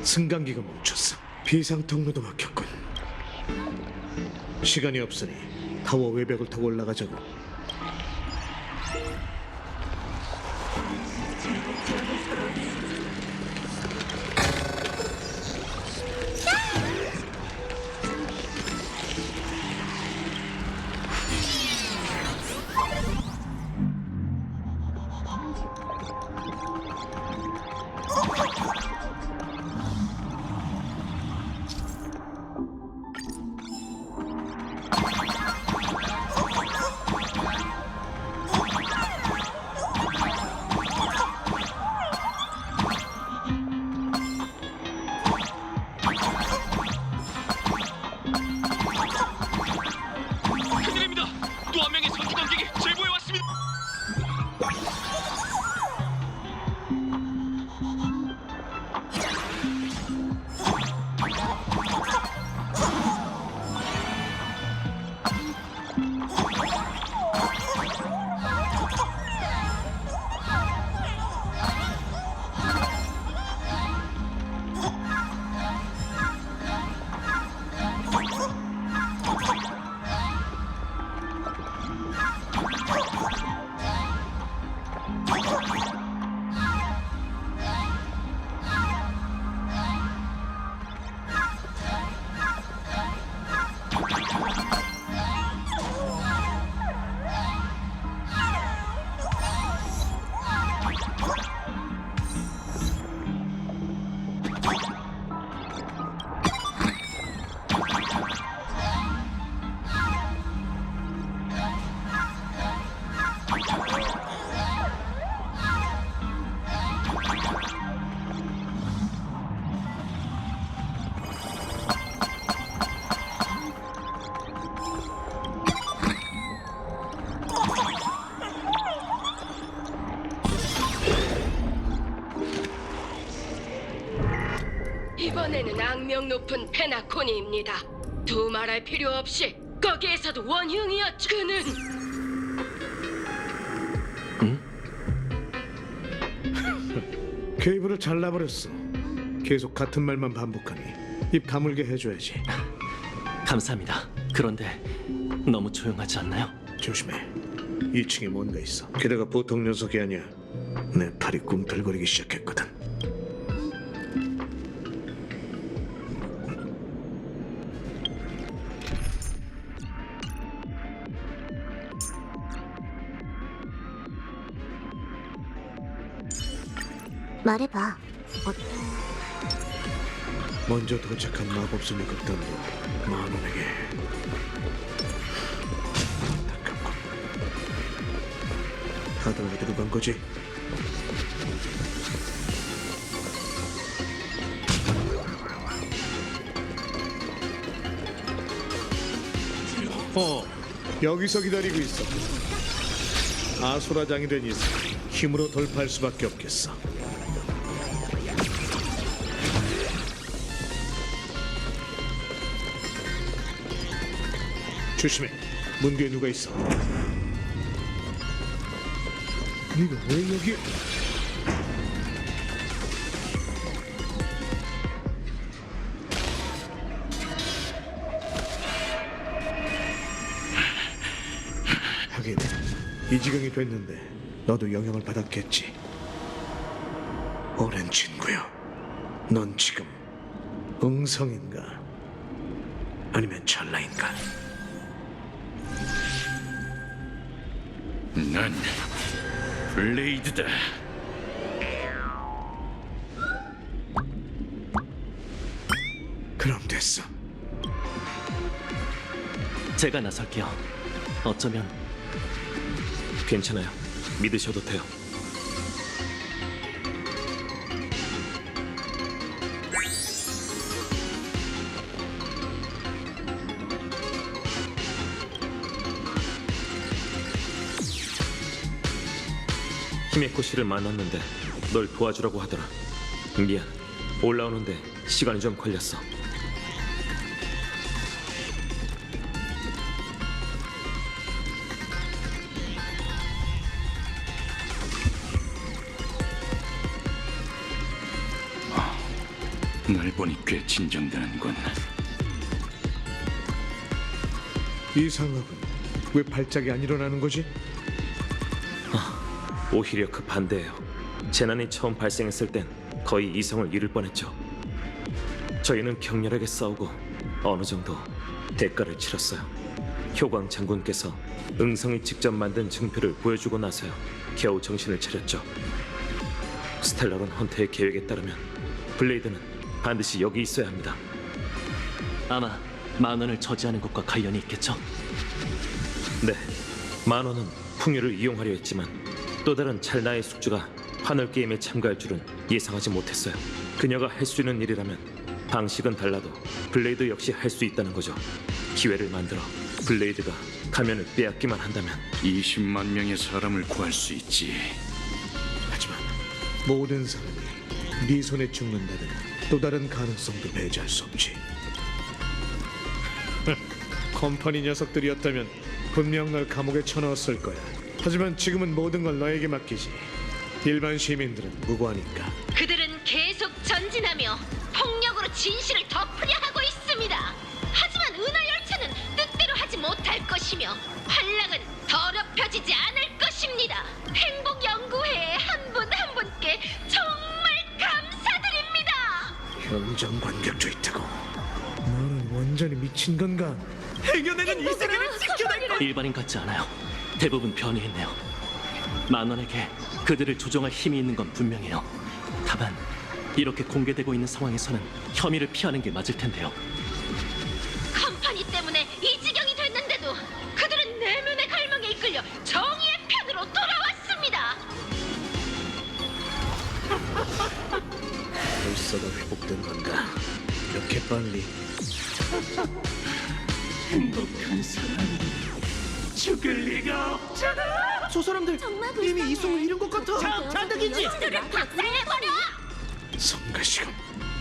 승강기가 멈췄어. 비상 통로도 막혔군. 시간이 없으니 타워 외벽을 타고 올라가자고. 악명 높은 페나코니입니다. 두말할 필요 없이 거기에서도 원흉이었죠. 그는 케이블을 잘라버렸어. 계속 같은 말만 반복하니 입 다물게 해줘야지. 감사합니다. 그런데 너무 조용하지 않나요? 조심해. 2층에 뭔가 있어. 게다가 보통 녀석이 아니야. 내 팔이 꿈틀거리기 시작했거든. 말해봐. 먼저 도착한 마법소녀 극단도 만원에게. 안타깝고. 다들 어디로 간 거지? 여기서 기다리고 있어. 아수라장이 된 이상 힘으로 돌파할 수밖에 없겠어. 조심해. 문 뒤에 누가 있어? 네가 왜 여기? 하긴 이 지경이 됐는데 너도 영향을 받았겠지. 오랜 친구야. 넌 지금 응성인가? 아니면 찰나인가? 난 블레이드다. 그럼 됐어. 제가 나설게요. 어쩌면 괜찮아요. 믿으셔도 돼요. 히메코 씨를 만났는데 널 도와주라고 하더라. 미안. 올라오는데 시간이 좀 걸렸어. 날 보니 꽤 진정되는군. 이상하군. 왜 발작이 안 일어나는 거지? 오히려 그 반대예요. 재난이 처음 발생했을 땐 거의 이성을 잃을 뻔했죠. 저희는 격렬하게 싸우고 어느 정도 대가를 치렀어요. 효광 장군께서 응성이 직접 만든 증표를 보여주고 나서야 겨우 정신을 차렸죠. 스텔라론 헌터의 계획에 따르면 블레이드는 반드시 여기 있어야 합니다. 아마 만원을 저지하는 것과 관련이 있겠죠? 네, 만원은 풍요를 이용하려 했지만 또 다른 찰나의 숙주가 환월 게임에 참가할 줄은 예상하지 못했어요. 그녀가 할 수 있는 일이라면 방식은 달라도 블레이드 역시 할 수 있다는 거죠. 기회를 만들어 블레이드가 가면을 빼앗기만 한다면 20만 명의 사람을 구할 수 있지. 하지만 모든 사람이 네 손에 죽는다는 또 다른 가능성도 배제할 수 없지. 컴퍼니 녀석들이었다면 분명 널 감옥에 쳐넣었을 거야. 하지만 지금은 모든 걸 너에게 맡기지. 일반 시민들은 무고하니까. 그들은 계속 전진하며 폭력으로 진실을 덮으려 하고 있습니다. 하지만 은하 열차는 뜻대로 하지 못할 것이며 환락은 더럽혀지지 않을 것입니다. 행복 연구회의 한 분 한 분께 정말 감사드립니다. 현장 반격조 있다고. 너는 완전히 미친 건가? 일반인 같지 않아요. 대부분 변이했네요. 만원에게 그들을 조종할 힘이 있는 건 분명해요. 다만 이렇게 공개되고 있는 상황에서는 혐의를 피하는 게 맞을 텐데요. 컴퍼니 때문에 이 지경이 됐는데도 그들은 내면의 갈망에 이끌려 정의의 편으로 돌아왔습니다. 벌써가 회복된 건가? 이렇게 빨리? 행복한 사람이 죽을 리가 없잖아. 저 사람들 이미 이성을 잃은 것 같아. 자득이지. 박살내버려! 성가시간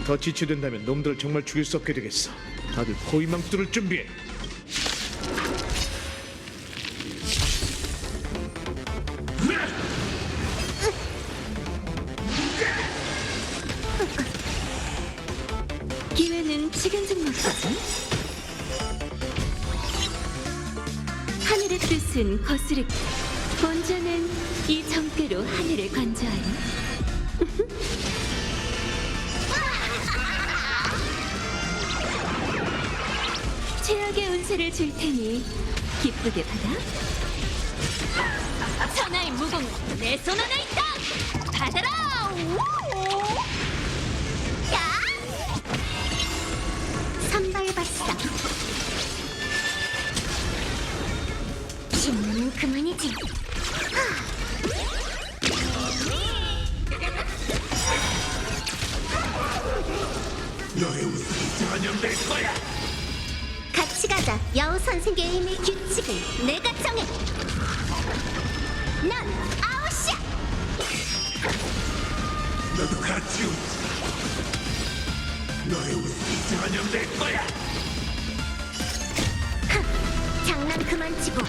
더 지체된다면 놈들을 정말 죽일 수 없게 되겠어. 다들 포위망 뚫을 준비해. 기회는 지금 좀 먹거든. 하늘의 뜻은 거스르기. 먼저는 이 정대로 하늘을 관저하리. 최악의 운세를 줄 테니 기쁘게 받아. 천하의 무공 내 손 안에 있다. 받아라. 선발봤어. 신나는 그만이지. 같이 가자. 여우 선생 게임의 규칙을 내가 정해. 넌 아웃이야. 너도 같이 웃지. 너의 웃음이 전염될 거야. 장난 그만 치고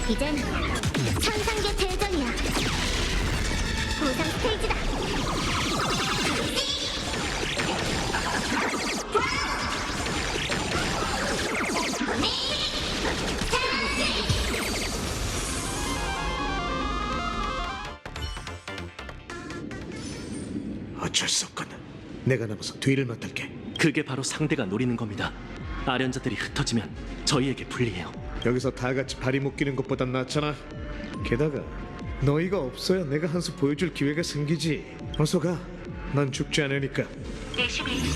이젠 천상계 대전이야. 보상 스테이지다. 어쩔 수 없거든. 내가 남아서 뒤를 맡을게. 그게 바로 상대가 노리는 겁니다. 아련자들이 흩어지면 저희에게 불리해요. 여기서 다 같이 발이 묶이는 것보단 낫잖아. 게다가 너희가 없어야 내가 한 수 보여줄 기회가 생기지. 어서 가. 난 죽지 않으니까. 21시.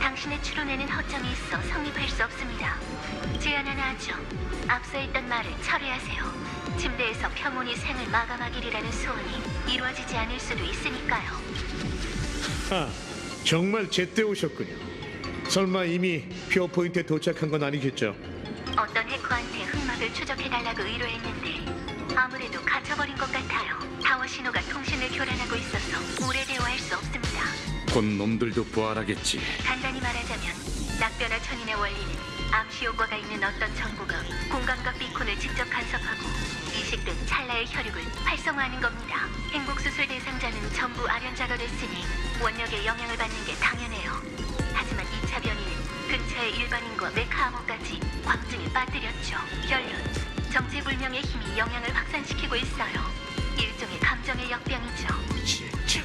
당신의 추론에는 허점이 있어 성립할 수 없습니다. 제안 하나 하죠. 앞서 했던 말을 철회하세요. 침대에서 평온히 생을 마감하기라는 소원이 이루어지지 않을 수도 있으니까요. 아, 정말 제때 오셨군요. 설마 이미 퓨어 포인트에 도착한 건 아니겠죠? 어떤 해커한테 흑막을 추적해달라고 의뢰했는데 아무래도 갇혀버린 것 같아요. 타워 신호가 통신을 교란하고 있어서 오래 대화할 수 없습니다. 곧 놈들도 부활하겠지. 간단히 말하자면 낙변화 천인의 원리는 암시 효과가 있는 어떤 정보가 공감각 비콘을 직접 간섭하고 이식된 찰나의 혈육을 활성화하는 겁니다. 행복수술 대상자는 전부 아련자가 됐으니 원력에 영향을 받는 게 당연해요. 하지만 2차 변이는 근처의 일반인과 메카 암호까지 광증에 빠뜨렸죠. 결론, 정체불명의 힘이 영향을 확산시키고 있어요. 일종의 감정의 역병이죠. 진짜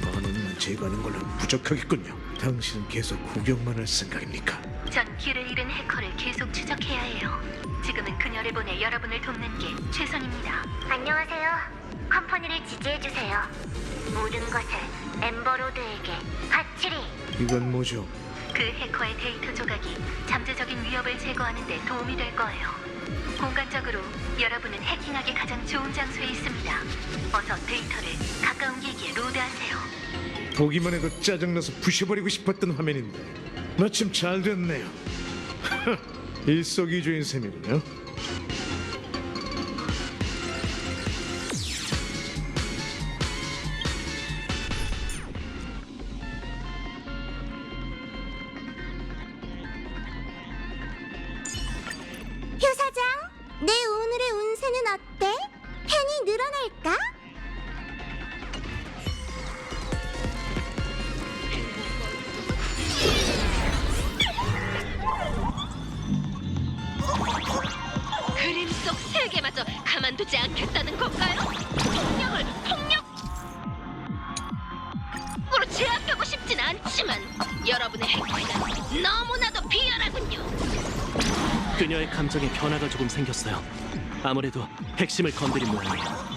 많은 제거하는 걸로 부족하겠군요. 당신은 계속 구경만 할 생각입니까? 전 길을 잃은 해커를 계속 추적해야 해요. 지금은 그녀를 보내 여러분을 돕는 게 최선입니다. 안녕하세요. 컴퍼니를 지지해주세요. 모든 것을 엠버로드에게 바치리. 이건 뭐죠? 그 해커의 데이터 조각이 잠재적인 위협을 제거하는 데 도움이 될 거예요. 공간적으로 여러분은 해킹하기 가장 좋은 장소에 있습니다. 어서 데이터를 가까운 기기에 로드하세요. 보기만 해도 짜증나서 부셔버리고 싶었던 화면인데 마침 잘 됐네요. 일석이조인 셈이군요. 효사장, 내 오늘의 운세는 어때? 팬이 늘어날까? 그림 속 세계마저 가만두지 않겠다는 건가요? 폭력으로 제압하고 싶진 않지만 여러분의 행위는 너무나도 비열하군요. 그녀의 감정에 변화가 조금 생겼어요. 아무래도 핵심을 건드린 모양이에요.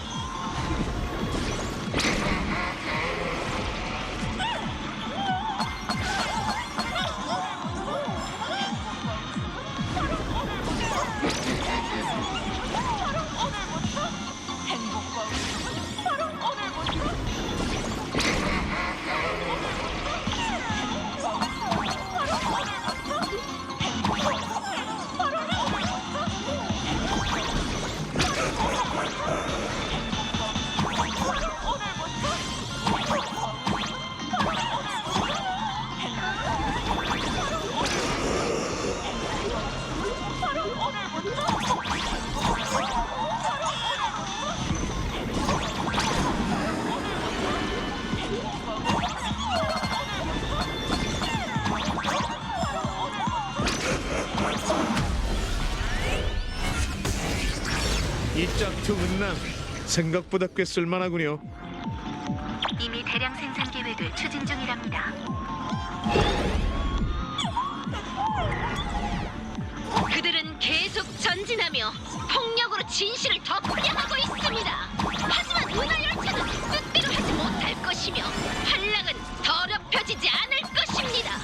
이 짝퉁은 난 생각보다 꽤 쓸만하군요. 이미 대량 생산 계획을 추진 중이랍니다. 그들은 계속 전진하며 폭력으로 진실을 덮으려 하고 있습니다. 하지만 은하 열차는 뜻대로 하지 못할 것이며 한량은 더럽혀지지 않을 것입니다.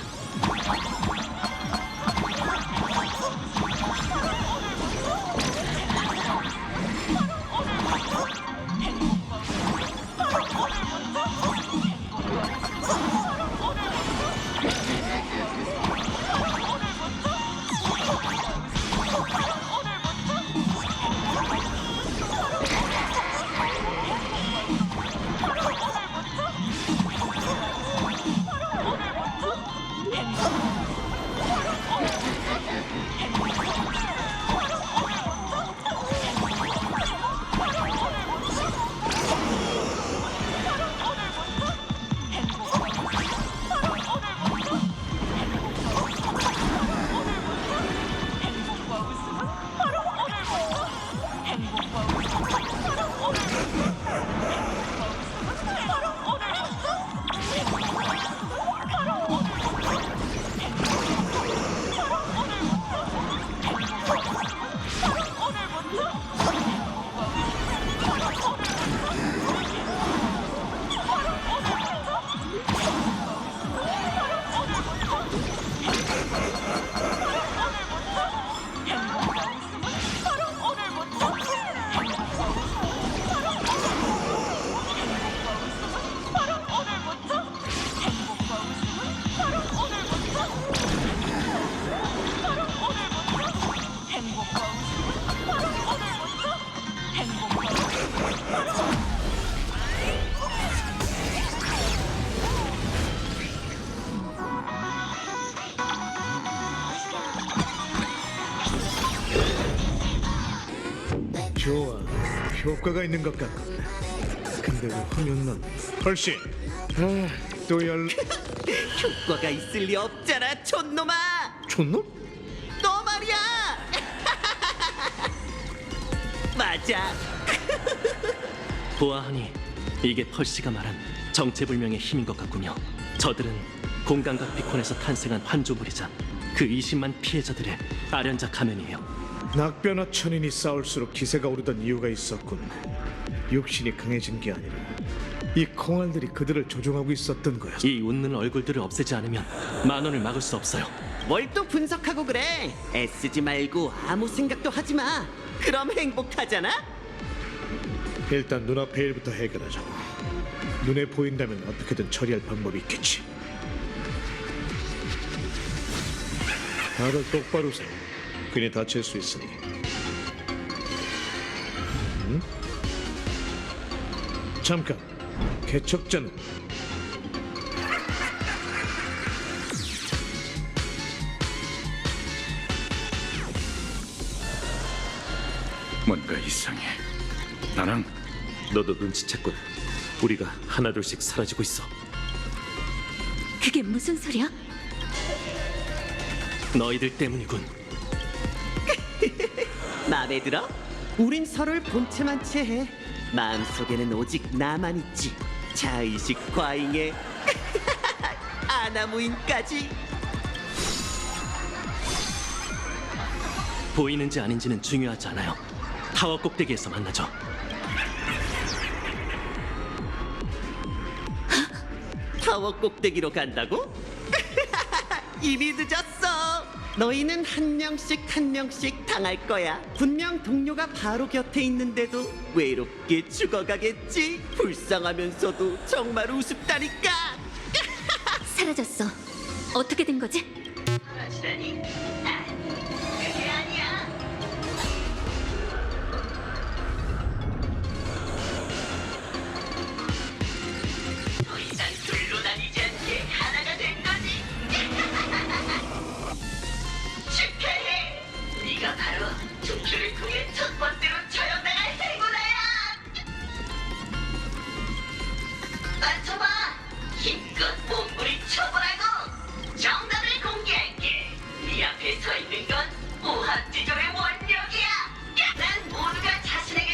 좋아, 효과가 있는 것 같군. 근데 왜 화면만 펄씨? 또 효과가 있을 리 없잖아, 촌놈아. 촌놈? 너 말이야. 맞아. 보아하니 이게 펄시가 말한 정체불명의 힘인 것 같군요. 저들은 공간과 비콘에서 탄생한 환조물이자 그 20만 피해자들의 아련자 가면이에요. 낙변화 천인이 싸울수록 기세가 오르던 이유가 있었군. 육신이 강해진 게 아니라 이 콩알들이 그들을 조종하고 있었던 거야. 이 웃는 얼굴들을 없애지 않으면 만원을 막을 수 없어요. 뭘 또 분석하고 그래? 애쓰지 말고 아무 생각도 하지 마. 그럼 행복하잖아. 일단 눈앞의 일부터 해결하자고. 눈에 보인다면 어떻게든 처리할 방법이 있겠지. 다들 똑바로 서. 괜히 다칠 수 있으니. 잠깐. 개척자는 뭔가 이상해. 나랑 너도 눈치챘군. 우리가 하나둘씩 사라지고 있어. 그게 무슨 소리야? 너희들 때문이군. 마음에 들어? 우린 서로를 본체만 채해. 마음속에는 오직 나만 있지. 자의식 과잉에 아나무인까지. 보이는지 아닌지는 중요하지 않아요. 타워 꼭대기에서 만나죠. 타워 꼭대기로 간다고? 이미 늦었어. 너희는 한 명씩 한 명씩 당할 거야. 분명 동료가 바로 곁에 있는데도 외롭게 죽어가겠지. 불쌍하면서도 정말 우습다니까. 사라졌어. 어떻게 된 거지? 그러시다니. 그게 아니야. 더 이상 둘로 다니지 않게 하나가 된 거지. 축하해. 네가 바로 종교를 통해 첫 번째로 처형당할 행운아야. 맞춰봐. 힘껏 몸부림쳐보라고. 정답을 공개할게. 네 앞에 서 있는 건 오합지졸의 원력이야. 난 모두가 자신에게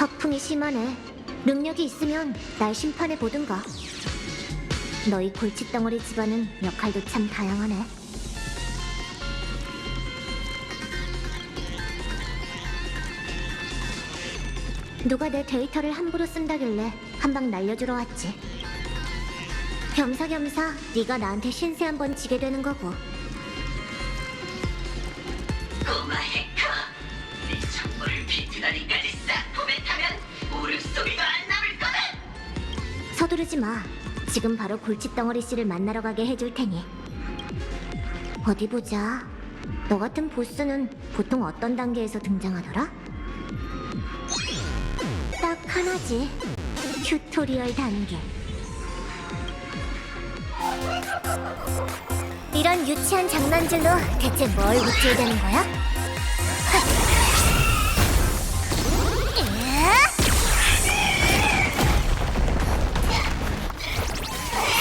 허풍이 심하네. 능력이 있으면 날 심판해 보든가. 너희 골칫덩어리 집안은 역할도 참 다양하네. 누가 내 데이터를 함부로 쓴다길래 한 방 날려주러 왔지. 겸사겸사 네가 나한테 신세 한 번 지게 되는 거고. 꼬마 해커, 내 정보를 비트너리까지 싹 포맷하면 울음소리가 안 남을 거다. 서두르지 마. 지금 바로 골칫덩어리 씨를 만나러 가게 해줄 테니. 어디 보자. 너 같은 보스는 보통 어떤 단계에서 등장하더라? 딱 하나지. 튜토리얼 단계. 이런 유치한 장난질로 대체 뭘 웃겨야 되는 거야?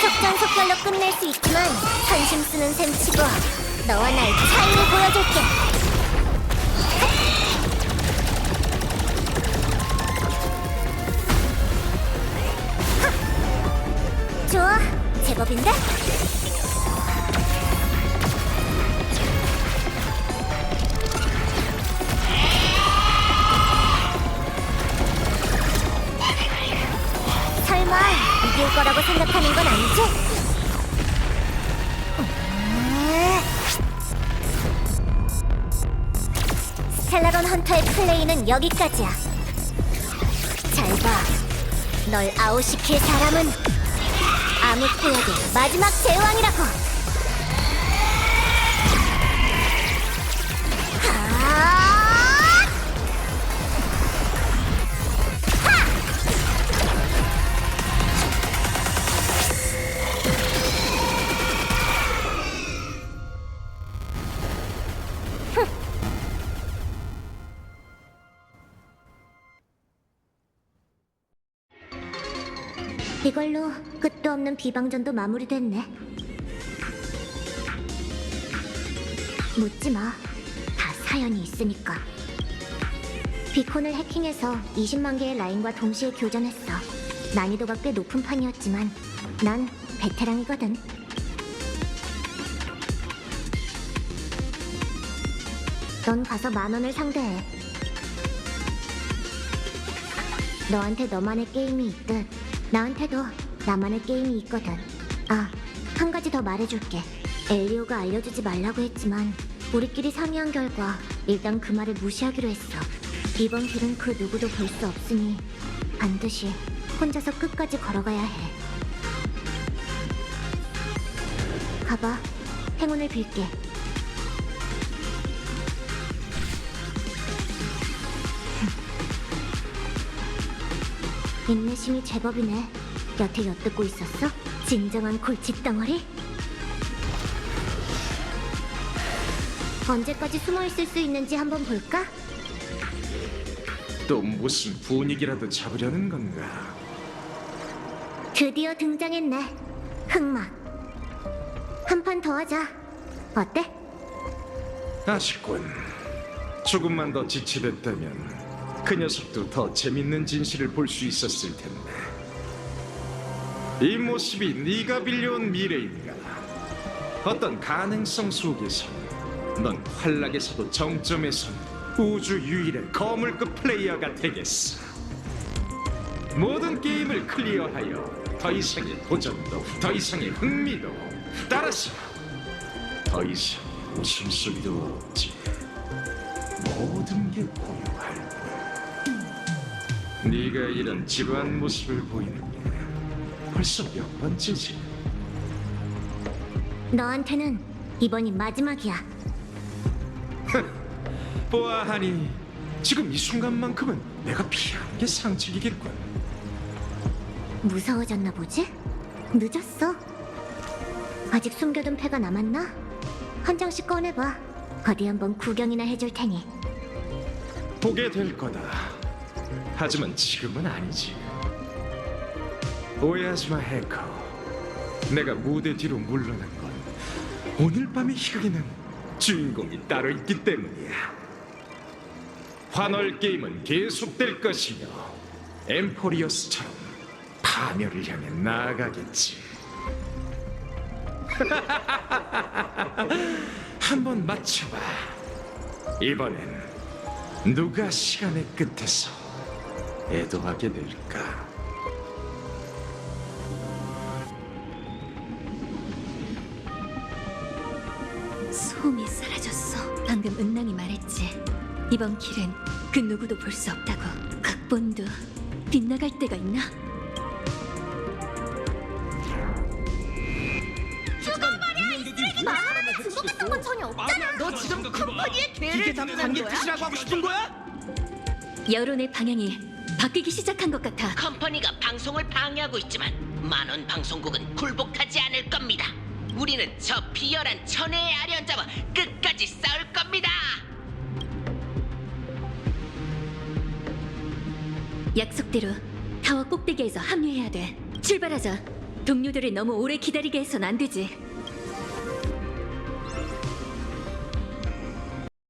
속전속결로 끝낼 수 있지만 선심 쓰는 셈 치고 너와 나의 차이를 보여줄게. 좋아, 제법인데? 설마 이길 거라고 생각하는 건 아니지? 스텔라론 헌터의 플레이는 여기까지야. 잘 봐. 널 아웃시킬 사람은 암흑구역의 마지막 제왕이라고. 이걸로 끝도 없는 비방전도 마무리됐네. 묻지 마. 다 사연이 있으니까. 비콘을 해킹해서 20만 개의 라인과 동시에 교전했어. 난이도가 꽤 높은 판이었지만 난 베테랑이거든. 넌 가서 10,000원을 상대해. 너한테 너만의 게임이 있듯 나한테도 나만의 게임이 있거든. 아, 한 가지 더 말해줄게. 엘리오가 알려주지 말라고 했지만 우리끼리 상의한 결과 일단 그 말을 무시하기로 했어. 이번 길은 그 누구도 볼 수 없으니 반드시 혼자서 끝까지 걸어가야 해. 가봐. 행운을 빌게. 인내심이 제법이네. 여태 엿듣고 있었어? 진정한 골칫덩어리? 언제까지 숨어있을 수 있는지 한번 볼까? 또 무슨 분위기라도 잡으려는 건가? 드디어 등장했네. 흑막. 한 판 더 하자. 어때? 아쉽군. 조금만 더 지체됐다면 그 녀석도 더 재밌는 진실을 볼 수 있었을 텐데. 이 모습이 네가 빌려온 미래인가? 어떤 가능성 속에서 넌 활락에서도 정점에선 우주 유일의 거물급 플레이어가 되겠어. 모든 게임을 클리어하여 더 이상의 도전도 더 이상의 흥미도, 따라서 더 이상 웃음소리도 없지. 모든 게 고요할 거야. 네가 이런 지루한 모습을 보이는 게 벌써 몇 번째지? 너한테는 이번이 마지막이야. 보아하니 지금 이 순간만큼은 내가 피하는 게 상책이겠군. 무서워졌나 보지? 늦었어. 아직 숨겨둔 패가 남았나? 한 장씩 꺼내봐. 어디 한번 구경이나 해줄 테니. 보게 될 거다. 하지만 지금은 아니지. 오해하지 마, 해커. 내가 무대 뒤로 물러난 건 오늘 밤의 희극에는 주인공이 따로 있기 때문이야. 환월 게임은 계속될 것이며 엠포리어스처럼 파멸을 향해 나아가겠지. 한번 맞춰봐. 이번엔 누가 시간의 끝에서 애도하게 될까? 소음이 사라졌어. 방금 은랑이 말했지. 이번 길은 그 누구도 볼 수 없다고. 각본도 빗나갈 때가 있나? 만화라는 증거 같은 건 전혀 없잖아. 너 지금 컴퍼니의 개를 담는 뜻이라고 하고 싶은 거야? 여론의 방향이 바뀌기 시작한 것 같아. 컴퍼니가 방송을 방해하고 있지만 만원 방송국은 굴복하지 않을 겁니다. 우리는 저 비열한 천혜의 아련자와 끝까지 싸울 겁니다. 약속대로 타워 꼭대기에서 합류해야 돼. 출발하자. 동료들을 너무 오래 기다리게 해선 안 되지.